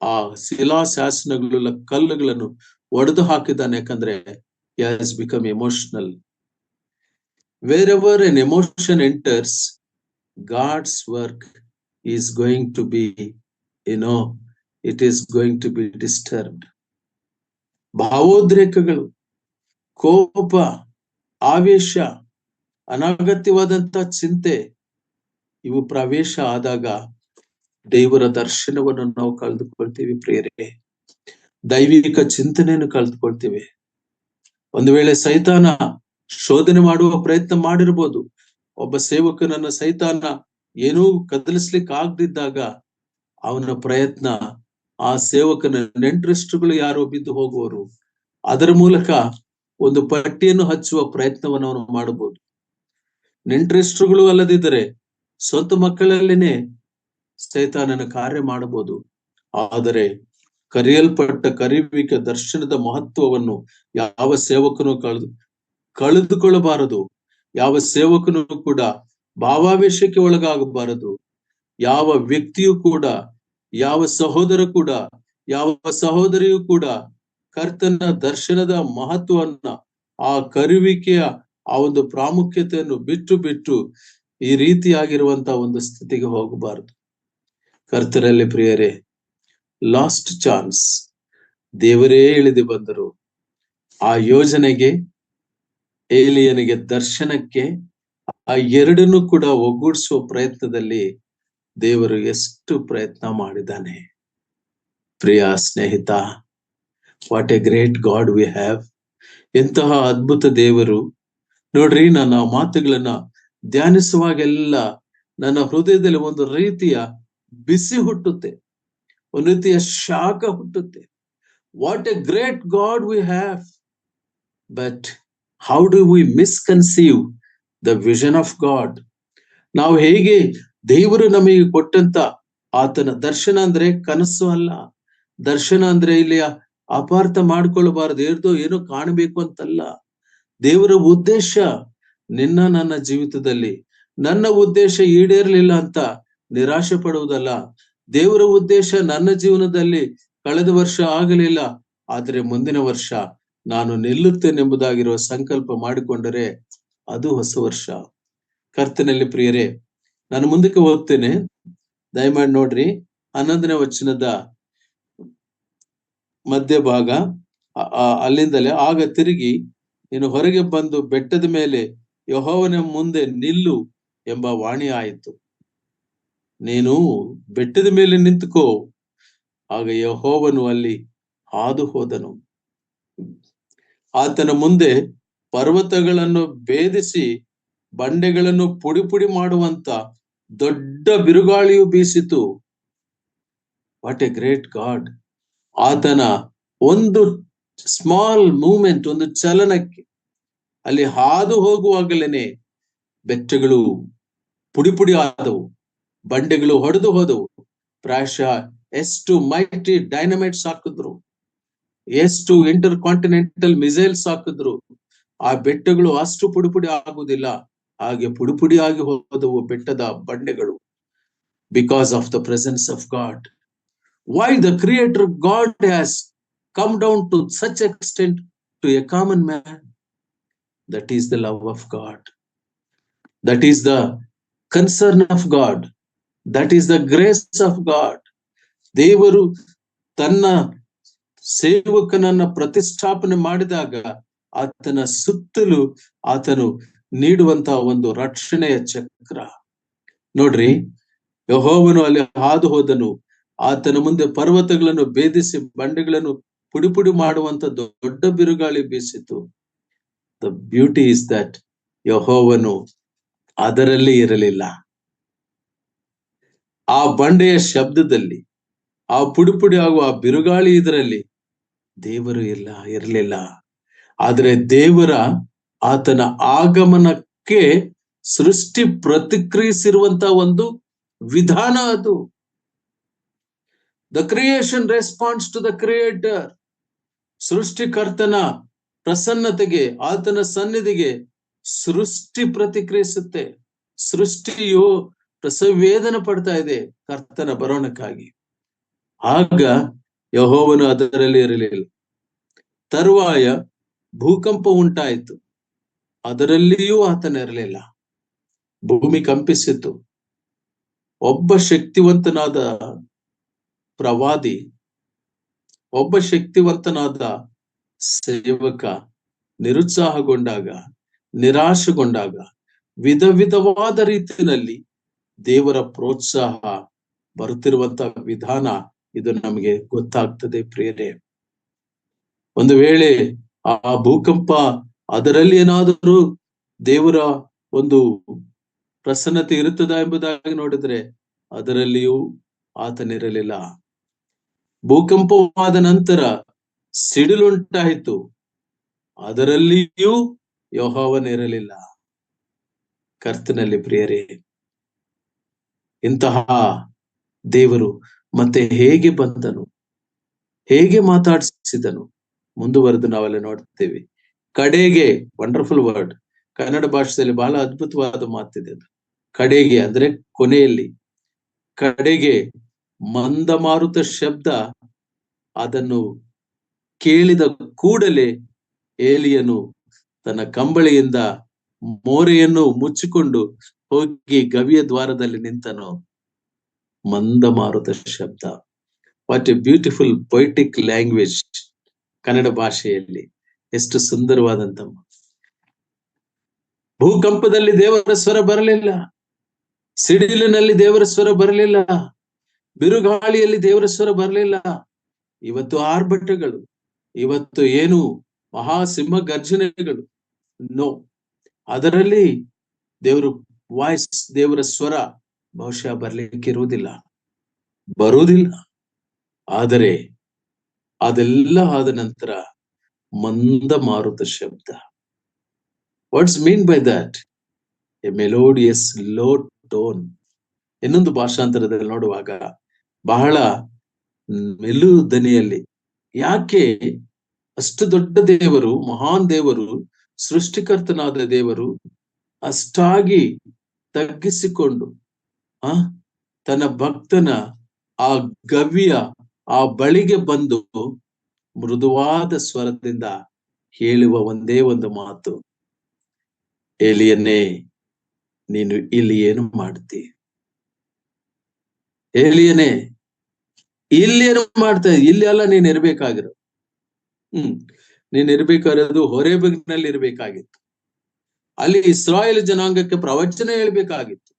ಆ ಶಿಲಾಶಾಸನಗಳ ಕಲ್ಲುಗಳನ್ನು ಒಡೆದು ಹಾಕಿದ್ದಾನೆ. ಯಾಕಂದ್ರೆ he has become emotional. Wherever an emotion enters, God's work is going to be, it is going to be disturbed. ಭಾವೋದ್ರೇಕಗಳು, ಕೋಪ, ಆವೇಶ, ಅನಗತ್ಯವಾದಂತ ಚಿಂತೆ ಇವು ಪ್ರವೇಶ ಆದಾಗ ದೇವರ ದರ್ಶನವನ್ನು ನಾವು ಕಳೆದುಕೊಳ್ತೀವಿ. ಪ್ರಿಯರೇ, ದೈವಿಕ ಚಿಂತನೆಯನ್ನು ಕಳೆದುಕೊಳ್ತೀವಿ. ಒಂದು ವೇಳೆ ಸೈತಾನ ಶೋಧನೆ ಮಾಡುವ ಪ್ರಯತ್ನ ಮಾಡಿರ್ಬೋದು. ಒಬ್ಬ ಸೇವಕನನ್ನ ಸೈತಾನ ಏನೂ ಕದಲಿಸ್ಲಿಕ್ಕೆ ಆಗದಿದ್ದಾಗ ಅವನ ಪ್ರಯತ್ನ, ಆ ಸೇವಕನ ನೆಂಟರಿಷ್ಟಗಳು ಯಾರೋ ಬಿದ್ದು ಹೋಗುವರು, ಅದರ ಮೂಲಕ ಒಂದು ಪಟ್ಟಿಯನ್ನು ಹಚ್ಚುವ ಪ್ರಯತ್ನವನ್ನು ಅವನು ಮಾಡಬಹುದು. ನೆಂಟರಿಷ್ಟಗಳು ಅಲ್ಲದಿದ್ದರೆ ಸ್ವಂತ ಮಕ್ಕಳಲ್ಲೇನೆ ಸೈತಾನನ ಕಾರ್ಯ ಮಾಡಬಹುದು. ಆದರೆ ಕರೆಯಲ್ಪಟ್ಟ ಕರೆಯುವಿಕೆ ದರ್ಶನದ ಮಹತ್ವವನ್ನು ಯಾವ ಸೇವಕನು ಕಳೆದುಕೊಳ್ಳಬಾರದು. ಯಾವ ಸೇವಕನು ಕೂಡ ಭಾವಾವೇಶಕ್ಕೆ ಒಳಗಾಗಬಾರದು. ಯಾವ ವ್ಯಕ್ತಿಯು ಕೂಡ, ಯಾವ ಸಹೋದರ ಕೂಡ, ಯಾವ ಸಹೋದರಿಯೂ ಕೂಡ ಕರ್ತನ ದರ್ಶನದ ಮಹತ್ವವನ್ನ, ಆ ಕರುವಿಕೆಯ ಆ ಒಂದು ಪ್ರಾಮುಖ್ಯತೆಯನ್ನು ಬಿಟ್ಟು ಈ ರೀತಿಯಾಗಿರುವಂತಹ ಒಂದು ಸ್ಥಿತಿಗೆ ಹೋಗಬಾರದು. ಕರ್ತನಲ್ಲಿ ಪ್ರಿಯರೇ, ಲಾಸ್ಟ್ ಚಾನ್ಸ್, ದೇವರೇ ಇಳಿದು ಬಂದರು. ಆ ಯೋಜನೆಗೆ, ಏಲಿಯನಿಗೆ ದರ್ಶನಕ್ಕೆ, ಆ ಎರಡನ್ನೂ ಕೂಡ ಒಗ್ಗೂಡಿಸುವ ಪ್ರಯತ್ನದಲ್ಲಿ ದೇವರು ಎಷ್ಟು ಪ್ರಯತ್ನ ಮಾಡಿದ್ದಾನೆ. ಪ್ರಿಯ ಸ್ನೇಹಿತ, what a great God we have. ಎಂತಹ ಅದ್ಭುತ ದೇವರು ನೋಡ್ರಿ. ನನ್ನ ಮಾತುಗಳನ್ನ ಧ್ಯಾನಿಸುವಾಗೆಲ್ಲ ನನ್ನ ಹೃದಯದಲ್ಲಿ ಒಂದು ರೀತಿಯ ಬಿಸಿ ಹುಟ್ಟುತ್ತೆ, ಒಂದು ರೀತಿಯ ಶಾಖ ಹುಟ್ಟುತ್ತೆ. What a great God we have. But how do we misconceive the vision of God? ನಾವು ಹೇಗೆ ದೇವರು ನಮಗೆ ಕೊಟ್ಟಂತ ಆತನ ದರ್ಶನ ಅಂದ್ರೆ ಕನಸು ಅಲ್ಲ. ದರ್ಶನ ಅಂದ್ರೆ ಇಲ್ಲಿ ಅಪಾರ್ಥ ಮಾಡ್ಕೊಳ್ಬಾರದು, ಏನೋ ಕಾಣಬೇಕು ಅಂತಲ್ಲ. ದೇವರ ಉದ್ದೇಶ ನಿನ್ನ ನನ್ನ ಜೀವಿತದಲ್ಲಿ, ನನ್ನ ಉದ್ದೇಶ ಈಡೇರ್ಲಿಲ್ಲ ಅಂತ ನಿರಾಶೆ ಪಡುವುದಲ್ಲ. ದೇವರ ಉದ್ದೇಶ ನನ್ನ ಜೀವನದಲ್ಲಿ ಕಳೆದ ವರ್ಷ ಆಗಲಿಲ್ಲ, ಆದ್ರೆ ಮುಂದಿನ ವರ್ಷ ನಾನು ನಿಲ್ಲುತ್ತೇನೆಂಬುದಾಗಿರುವ ಸಂಕಲ್ಪ ಮಾಡಿಕೊಂಡರೆ ಅದು ಹೊಸ ವರ್ಷ. ಕರ್ತನಲ್ಲಿ ಪ್ರಿಯರೇ, ನಾನು ಮುಂದಕ್ಕೆ ಹೋಗ್ತೇನೆ. ದಯಮಾಡಿ ನೋಡ್ರಿ, 11ನೇ ವಚನದ ಮಧ್ಯಭಾಗ, ಅಲ್ಲಿಂದಲೇ, ಆಗ ತಿರುಗಿ ನೀನು ಹೊರಗೆ ಬಂದು ಬೆಟ್ಟದ ಮೇಲೆ ಯೆಹೋವನ ಮುಂದೆ ನಿಲ್ಲು ಎಂಬ ವಾಣಿ ಆಯಿತು. ನೀನು ಬೆಟ್ಟದ ಮೇಲೆ ನಿಂತುಕೋ. ಆಗ ಯೆಹೋವನು ಅಲ್ಲಿ ಹಾದು ಹೋದನು. ಆತನ ಮುಂದೆ ಪರ್ವತಗಳನ್ನು ಭೇದಿಸಿ ಬಂಡೆಗಳನ್ನು ಪುಡಿ ಪುಡಿ ಮಾಡುವಂತ ದೊಡ್ಡ ಬಿರುಗಾಳಿಯು ಬೀಸಿತು. What a great God. ಆತನ ಒಂದು ಸ್ಮಾಲ್ ಮೂವ್ಮೆಂಟ್, ಒಂದು ಚಲನಕ್ಕೆ ಅಲ್ಲಿ ಹಾದು ಹೋಗುವಾಗಲೇನೆ ಬೆಟ್ಟಗಳು ಪುಡಿ ಪುಡಿ ಆದವು, ಬಂಡೆಗಳು ಹೊಡೆದು ಹೋದವು. ಪ್ರಾಯಶಃ ಎಷ್ಟು ಮೈಟಿ ಡೈನಮೈಟ್ಸ್ ಹಾಕಿದ್ರು, ಎಷ್ಟು ಇಂಟರ್ ಕಾಂಟಿನೆಂಟಲ್ ಮಿಸೈಲ್ಸ್ ಹಾಕಿದ್ರು, ಆ ಬೆಟ್ಟಗಳು ಅಷ್ಟು ಪುಡಿ ಪುಡಿ ಆಗುವುದಿಲ್ಲ. ಹಾಗೆ ಪುಡಿ ಪುಡಿ ಆಗಿ ಹೋದವು ಬೆಟ್ಟದ ಬಂಡೆಗಳು. Because of the presence of god. Why the creator God has come down to such extent to a common man? That is the love of God. That is the concern of God. That is the grace of God. ದೇವರು ತನ್ನ ಸೇವಕನನ್ನ ಪ್ರತಿಷ್ಠಾಪನೆ ಮಾಡಿದಾಗ ಆತನ ಸುತ್ತಲೂ ಆತನು ನೀಡುವಂತಹ ಒಂದು ರಕ್ಷಣೆಯ ಚಕ್ರ. ನೋಡ್ರಿ, ಯೆಹೋವನು ಅಲ್ಲಿ ಹಾದು ಹೋದನು. ಆತನ ಮುಂದೆ ಪರ್ವತಗಳನ್ನು ಭೇದಿಸಿ ಬಂಡೆಗಳನ್ನು ಪುಡಿ ಪುಡಿ ಮಾಡುವಂತ ದೊಡ್ಡ ಬಿರುಗಾಳಿ ಬೀಸಿತು. ದ ಬ್ಯೂಟಿ ಇಸ್ ದಟ್ ಯೆಹೋವನು ಅದರಲ್ಲಿ ಇರಲಿಲ್ಲ. ಆ ಬಂಡೆಯ ಶಬ್ದದಲ್ಲಿ, ಆ ಪುಡಿ ಪುಡಿ ಆಗುವ ಆ ಬಿರುಗಾಳಿ ಇದರಲ್ಲಿ ದೇವರು ಇರಲಿಲ್ಲ. ಆದ್ರೆ ದೇವರ ಆತನ ಆಗಮನಕ್ಕೆ ಸೃಷ್ಟಿ ಪ್ರತಿಕ್ರಿಯಿಸಿರುವಂತ ಒಂದು ವಿಧಾನ ಅದು. The creation response to the creator. ಸೃಷ್ಟಿಕರ್ತನ ಪ್ರಸನ್ನತೆಗೆ, ಆತನ ಸನ್ನಿಧಿಗೆ ಸೃಷ್ಟಿ ಪ್ರತಿಕ್ರಿಯಿಸುತ್ತೆ. ಸೃಷ್ಟಿಯು ಪ್ರಸವೇದನೆ ಪಡ್ತಾ ಇದೆ ಕರ್ತನ ಬರೋಣಕ್ಕಾಗಿ. ಆಗ ಯೆಹೋವನು ಅದರಲ್ಲಿ ಇರಲಿಲ್ಲ. ತರುವಾಯ ಭೂಕಂಪ ಉಂಟಾಯಿತು, ಅದರಲ್ಲಿಯೂ ಆತನ ಇರಲಿಲ್ಲ. ಭೂಮಿ ಕಂಪಿಸಿತು. ಒಬ್ಬ ಶಕ್ತಿವಂತನಾದ ಪ್ರವಾದಿ, ಒಬ್ಬ ಶಕ್ತಿವಂತನಾದ ಸೇವಕ ನಿರುತ್ಸಾಹಗೊಂಡಾಗ, ನಿರಾಶೆಗೊಂಡಾಗ, ವಿಧ ವಿಧವಾದ ರೀತಿಯಲ್ಲಿ ದೇವರ ಪ್ರೋತ್ಸಾಹ ಬರುತ್ತಿರುವಂತಹ ವಿಧಾನ ಇದು ನಮಗೆ ಗೊತ್ತಾಗ್ತದೆ ಪ್ರಿಯರೇ. ಒಂದು ವೇಳೆ ಆ ಭೂಕಂಪ ಅದರಲ್ಲಿ ಏನಾದರೂ ದೇವರ ಒಂದು ಪ್ರಸನ್ನತೆ ಇರುತ್ತದ ಎಂಬುದಾಗಿ ನೋಡಿದ್ರೆ ಅದರಲ್ಲಿಯೂ ಆತನಿರಲಿಲ್ಲ. ಭೂಕಂಪವಾದ ನಂತರ ಸಿಡಿಲುಂಟಾಯಿತು, ಅದರಲ್ಲಿಯೂ ಯೆಹೋವನಿರಲಿಲ್ಲ. ಕರ್ತನಲ್ಲಿ ಪ್ರಿಯರೇ, ಇಂತಹ ದೇವರು ಮತ್ತೆ ಹೇಗೆ ಬಂದನು, ಹೇಗೆ ಮಾತಾಡಿಸಿದನು ಮುಂದುವರೆದು ನಾವೆಲ್ಲ ನೋಡ್ತೇವೆ. ಕಡೆಗೆ, ವಂಡರ್ಫುಲ್ ವರ್ಡ್, ಕನ್ನಡ ಭಾಷೆಯಲ್ಲಿ ಬಹಳ ಅದ್ಭುತವಾದ ಮಾತಿದೆ ಅದು. ಕಡೆಗೆ ಅಂದ್ರೆ ಕೊನೆಯಲ್ಲಿ. ಕಡೆಗೆ ಮಂದಮಾರುತ ಶಬ್ದ ಅದನ್ನು ಕೇಳಿದ ಕೂಡಲೇ ಏಲಿಯನು ತನ್ನ ಕಂಬಳಿಯಿಂದ ಮೋರೆಯನ್ನು ಮುಚ್ಚಿಕೊಂಡು ಹೋಗಿ ಗವಿಯ ದ್ವಾರದಲ್ಲಿ ನಿಂತನು. ಮಂದ ಮಾರುತ ಶಬ್ದ. What A beautiful poetic language. Kannada ಭಾಷೆಯಲ್ಲಿ ಎಷ್ಟು ಸುಂದರವಾದಂತ. ಭೂಕಂಪದಲ್ಲಿ ದೇವರ ಸ್ವರ ಬರಲಿಲ್ಲ, ಸಿಡಿಲಿನಲ್ಲಿ ದೇವರ ಸ್ವರ ಬರಲಿಲ್ಲ, ಬಿರುಗಾಳಿಯಲ್ಲಿ ದೇವರ ಸ್ವರ ಬರಲಿಲ್ಲ. ಇವತ್ತು ಆರ್ಭಟಗಳು, ಇವತ್ತು ಏನು ಮಹಾಸಿಂಹ ಗರ್ಜನೆಗಳು. ನೋ, ಅದರಲ್ಲಿ ದೇವರು ವಾಯ್ಸ್, ದೇವರ ಸ್ವರ ಬಹುಶಃ ಬರ್ಲಿಕ್ಕೆ ಇರುವುದಿಲ್ಲ, ಬರುವುದಿಲ್ಲ. ಆದರೆ ಅದೆಲ್ಲ ಆದ ನಂತರ ಮಂದ ಮಾರುತ ಶಬ್ದ. What's mean by that? A melodious low tone. ಇನ್ನೊಂದು ಭಾಷಾಂತರದಲ್ಲಿ ನೋಡುವಾಗ ಬಹಳ ಮೆಲು ದನಿಯಲ್ಲಿ. ಯಾಕೆ? ಅಷ್ಟು ದೊಡ್ಡ ದೇವರು, ಮಹಾನ್ ದೇವರು, ಸೃಷ್ಟಿಕರ್ತನಾದ ದೇವರು ಅಷ್ಟಾಗಿ ತಗ್ಗಿಸಿಕೊಂಡು ತನ್ನ ಭಕ್ತನ ಆ ಗವಿಯ ಆ ಬಳಿಗೆ ಬಂದು ಮೃದುವಾದ ಸ್ವರದಿಂದ ಹೇಳುವ ಒಂದೇ ಒಂದು ಮಾತು, ಏಲಿಯನ್ನೇ, ನೀನು ಇಲ್ಲಿ ಏನು ಮಾಡ್ತಿ? ಏಲಿಯನೇ, ಇಲ್ಲಿ ಏನು ಮಾಡ್ತಾ? ಇಲ್ಲಿ ಅಲ್ಲ ನೀನ್ ಇರ್ಬೇಕಾಗಿರೋ. ನೀನ್ ಇರ್ಬೇಕಾಗಿರೋದು ಹೊರೇಬಿನಲ್ಲಿ ಇರ್ಬೇಕಾಗಿತ್ತು. ಅಲ್ಲಿ ಇಸ್ರಾಯೇಲ್ ಜನಾಂಗಕ್ಕೆ ಪ್ರವಚನ ಹೇಳ್ಬೇಕಾಗಿತ್ತು.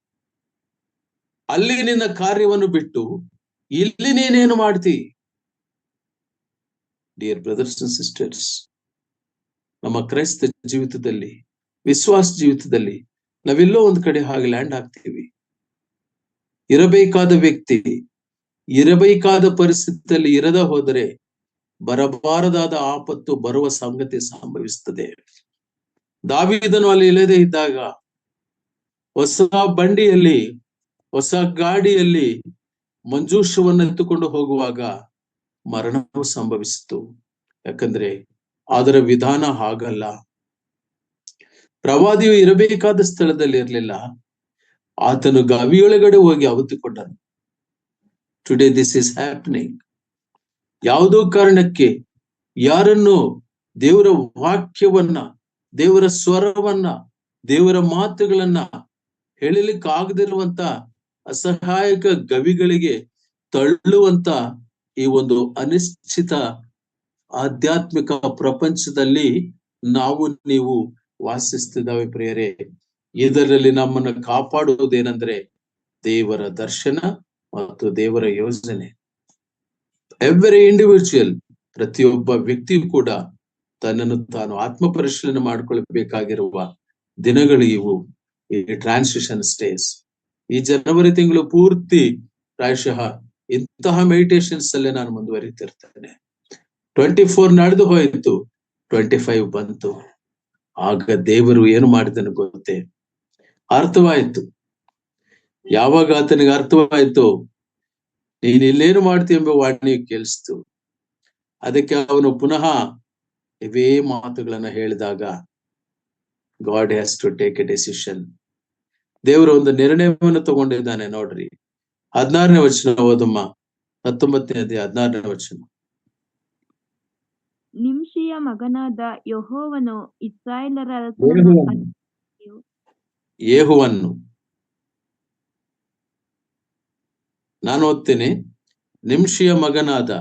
ಅಲ್ಲಿ ನಿನ್ನ ಕಾರ್ಯವನ್ನು ಬಿಟ್ಟು ಇಲ್ಲಿ ನೀನೇನು ಮಾಡ್ತಿ? ಡಿಯರ್ ಬ್ರದರ್ಸ್ ಅಂಡ್ ಸಿಸ್ಟರ್ಸ್, ನಮ್ಮ ಕ್ರೈಸ್ತ ಜೀವಿತದಲ್ಲಿ, ವಿಶ್ವಾಸ ಜೀವಿತದಲ್ಲಿ ನಾವೆಲ್ಲೋ ಒಂದ್ ಕಡೆ ಹಾಗೆ ಲ್ಯಾಂಡ್ ಆಗ್ತೀವಿ. ಇರಬೇಕಾದ ವ್ಯಕ್ತಿ ಇರಬೇಕಾದ ಪರಿಸ್ಥಿತಿಯಲ್ಲಿ ಇರದ ಹೋದರೆ ಬರಬಾರದಾದ ಆಪತ್ತು ಬರುವ ಸಂಗತಿ ಸಂಭವಿಸುತ್ತದೆ. ದಾವೀದನು ಅಲ್ಲಿ ಇಲ್ಲದೆ ಇದ್ದಾಗ ಹೊಸ ಬಂಡಿಯಲ್ಲಿ, ಹೊಸ ಗಾಡಿಯಲ್ಲಿ ಮಂಜೂಷವನ್ನು ಎತ್ತುಕೊಂಡು ಹೋಗುವಾಗ ಮರಣವು ಸಂಭವಿಸಿತು. ಯಾಕಂದ್ರೆ ಅದರ ವಿಧಾನ ಹಾಗಲ್ಲ. ಪ್ರವಾದಿಯು ಇರಬೇಕಾದ ಸ್ಥಳದಲ್ಲಿ ಇರಲಿಲ್ಲ, ಆತನು ಗವಿಯೊಳಗಡೆ ಹೋಗಿ ಅವಿತುಕೊಂಡನು. Today this is happening. ಯಾವುದೋ ಕಾರಣಕ್ಕೆ ಯಾರನ್ನು ದೇವರ ವಾಕ್ಯವನ್ನ, ದೇವರ ಸ್ವರವನ್ನ, ದೇವರ ಮಾತುಗಳನ್ನ ಹೇಳಲಿಕ್ಕೆ ಆಗದಿರುವಂತ ಅಸಹಾಯಕ ಗವಿಗಳಿಗೆ ತಳ್ಳುವಂತ ಈ ಒಂದು ಅನಿಶ್ಚಿತ ಆಧ್ಯಾತ್ಮಿಕ ಪ್ರಪಂಚದಲ್ಲಿ ನಾವು ನೀವು ವಾಸಿಸ್ತಿದ್ದಾವೆ ಪ್ರಿಯರೇ. ಇದರಲ್ಲಿ ನಮ್ಮನ್ನು ಕಾಪಾಡುವುದೇನೆಂದ್ರೆ ದೇವರ ದರ್ಶನ ಮತ್ತು ದೇವರ ಯೋಜನೆ. ಎವ್ರಿ ಇಂಡಿವಿಜುವಲ್, ಪ್ರತಿಯೊಬ್ಬ ವ್ಯಕ್ತಿಯು ಕೂಡ ತನ್ನನ್ನು ತಾನು ಆತ್ಮ ಪರಿಶೀಲನೆ ಮಾಡಿಕೊಳ್ಳಬೇಕಾಗಿರುವ ದಿನಗಳು ಇವು, ಈ ಟ್ರಾನ್ಸಿಷನ್ ಸ್ಟೇಜ್. ಈ ಜನವರಿ ತಿಂಗಳು ಪೂರ್ತಿ ಪ್ರಾಯಶಃ ಇಂತಹ ಮೆಡಿಟೇಷನ್ಸ್ ಅಲ್ಲೇ ನಾನು ಮುಂದುವರಿತಿರ್ತೇನೆ. 24 ನಡೆದು ಹೋಯಿತು, 25 ಬಂತು. ಆಗ ದೇವರು ಏನು ಮಾಡಿದನು ಗೊತ್ತೇ? ಅರ್ಥವಾಯಿತು. ಯಾವಾಗ ಆತನಿಗೆ ಅರ್ಥವಾಯಿತು, ನೀನ್ ಇಲ್ಲೇನು ಮಾಡ್ತೀಯ ಎಂಬ ವಾಣಿಯು ಕೇಳಿಸ್ತು. ಅದಕ್ಕೆ ಅವನು ಪುನಃ ಇವೇ ಮಾತುಗಳನ್ನ ಹೇಳಿದಾಗ God has to take a decision. ದೇವರು ಒಂದು ನಿರ್ಣಯವನ್ನು ತಗೊಂಡಿದ್ದಾನೆ. ನೋಡ್ರಿ, 16ನೇ ವಚನ ಓದಮ್ಮ. 19ನೇ ಅಧ್ಯಾಯ 16ನೇ ವಚನ. ನಿಮ್ಷಿಯ ಮಗನಾದ ಯೆಹೋವನು ಇಸ್ರಾಯೇಲರ ಯೆಹೋವನು, ನಾನು ಓದ್ತೇನೆ. ನಿಮ್ಷಿಯ ಮಗನಾದ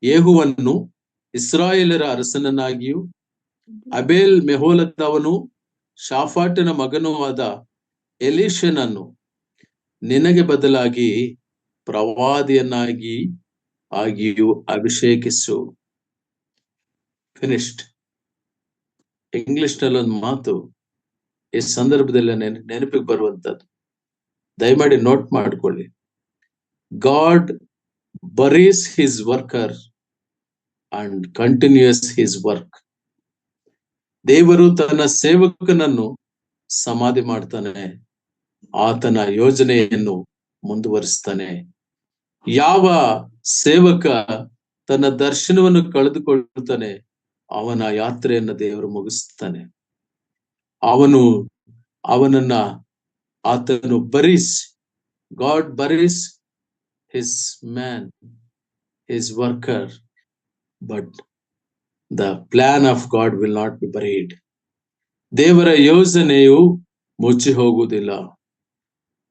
ಯೆಹೋವನು ಇಸ್ರಾಯೇಲರ ಅರಸನನ್ನಾಗಿಯೂ ಅಬೇಲ್ ಮೆಹೋಲದವನು ಶಾಫಾಟನ ಮಗನೂ ಆದ ಎಲೀಷನನ್ನು ನಿನಗೆ ಬದಲಾಗಿ ಪ್ರವಾದಿಯನ್ನಾಗಿ ಆಗಿಯೂ ಅಭಿಷೇಕಿಸು. ಫಿನಿಶ್ಡ್. ಇಂಗ್ಲಿಷ್ ನಲ್ಲಿ ಒಂದು ಮಾತು ಈ ಸಂದರ್ಭದಲ್ಲಿ ನೆನಪಿಗೆ ಬರುವಂತದ್ದು, ದಯಮಾಡಿ ನೋಟ್ ಮಾಡ್ಕೊಳ್ಳಿ. God buries his worker and continues his work. ದೇವರು ತನ್ನ ಸೇವಕನನ್ನು ಸಮಾಧಿ ಮಾಡ್ತಾನೆ, ಆತನ ಯೋಜನೆಯನ್ನು ಮುಂದುವರಿಸ್ತಾನೆ. ಯಾವ ಸೇವಕ ತನ್ನ ದರ್ಶನವನ್ನು ಕಳೆದುಕೊಳ್ಳುತ್ತಾನೆ, ಅವನ ಯಾತ್ರೆಯನ್ನು ದೇವರು ಮುಗಿಸ್ತಾನೆ. ಅವನನ್ನ ಆತನು ಬರೀಸ್, god ಬರೀಸ್ his man, his worker, but The plan of God will not be buried. ದೇವರ ಯೋಜನೆಯು ಮುಚ್ಚಿ ಹೋಗುವುದಿಲ್ಲ.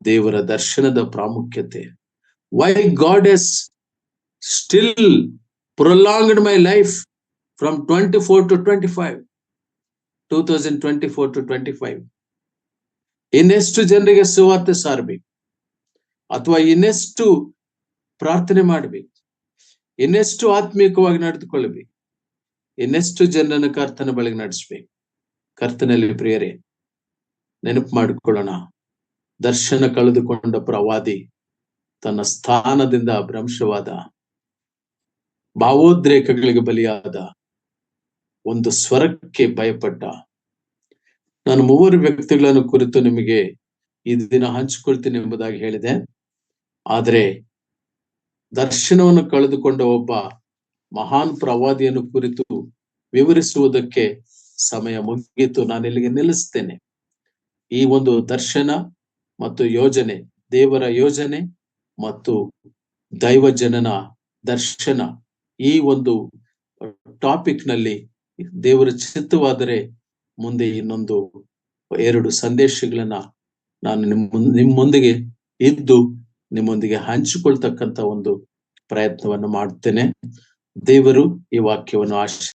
ದೇವರ ದರ್ಶನದ ಪ್ರಾಮುಖ್ಯತೆ. Why God has still prolonged my life from 24 to 25, 2024 to 25. ಇನ್ನೆಷ್ಟು ಜನರಿಗೆ ಸುವಾರ್ತೆ ಸಾರಬೇಕು, ಅಥವಾ ಇನ್ನೆಷ್ಟು ಪ್ರಾರ್ಥನೆ ಮಾಡಬೇಕು, ಇನ್ನೆಷ್ಟು ಆತ್ಮೀಯವಾಗಿ ನಡೆದುಕೊಳ್ಳಬೇಕು, ಇನ್ನೆಷ್ಟು ಜನರನ್ನು ಕರ್ತನ ಬಳಿಗೆ ನಡೆಸಬೇಕು. ಕರ್ತನಲ್ಲಿ ಪ್ರಿಯರೇ, ನೆನಪು ಮಾಡಿಕೊಳ್ಳೋಣ, ದರ್ಶನ ಕಳೆದುಕೊಂಡ ಪ್ರವಾದಿ ತನ್ನ ಸ್ಥಾನದಿಂದ ಭ್ರಂಶವಾದ, ಭಾವೋದ್ರೇಕಗಳಿಗೆ ಬಲಿಯಾದ, ಒಂದು ಸ್ವರಕ್ಕೆ ಭಯಪಟ್ಟ. ನಾನು 3 ವ್ಯಕ್ತಿಗಳನ್ನು ಕುರಿತು ನಿಮಗೆ ಈ ದಿನ ಹಂಚಿಕೊಳ್ತೀನಿ ಎಂಬುದಾಗಿ ಹೇಳಿದೆ. ಆದರೆ ದರ್ಶನವನ್ನು ಕಳೆದುಕೊಂಡ ಒಬ್ಬ ಮಹಾನ್ ಪ್ರವಾದಿಯನ್ನು ಕುರಿತು ವಿವರಿಸುವುದಕ್ಕೆ ಸಮಯ ಮುಗಿಯಿತು. ನಾನು ಇಲ್ಲಿಗೆ ನಿಲ್ಲಿಸ್ತೇನೆ. ಈ ಒಂದು ದರ್ಶನ ಮತ್ತು ಯೋಜನೆ, ದೇವರ ಯೋಜನೆ ಮತ್ತು ದೈವಜನನ ದರ್ಶನ, ಈ ಒಂದು ಟಾಪಿಕ್ ನಲ್ಲಿ ದೇವರ ಚಿತ್ತವಾದರೆ ಮುಂದೆ ಇನ್ನೊಂದು 2 ಸಂದೇಶಗಳನ್ನ ನಾನು ನಿಮ್ಮೊಂದಿಗೆ ಇದ್ದು ನಿಮ್ಮೊಂದಿಗೆ ಹಂಚಿಕೊಳ್ತಕ್ಕಂತ ಒಂದು ಪ್ರಯತ್ನವನ್ನು ಮಾಡ್ತೇನೆ. ದೇವರು ಈ ವಾಕ್ಯವನ್ನು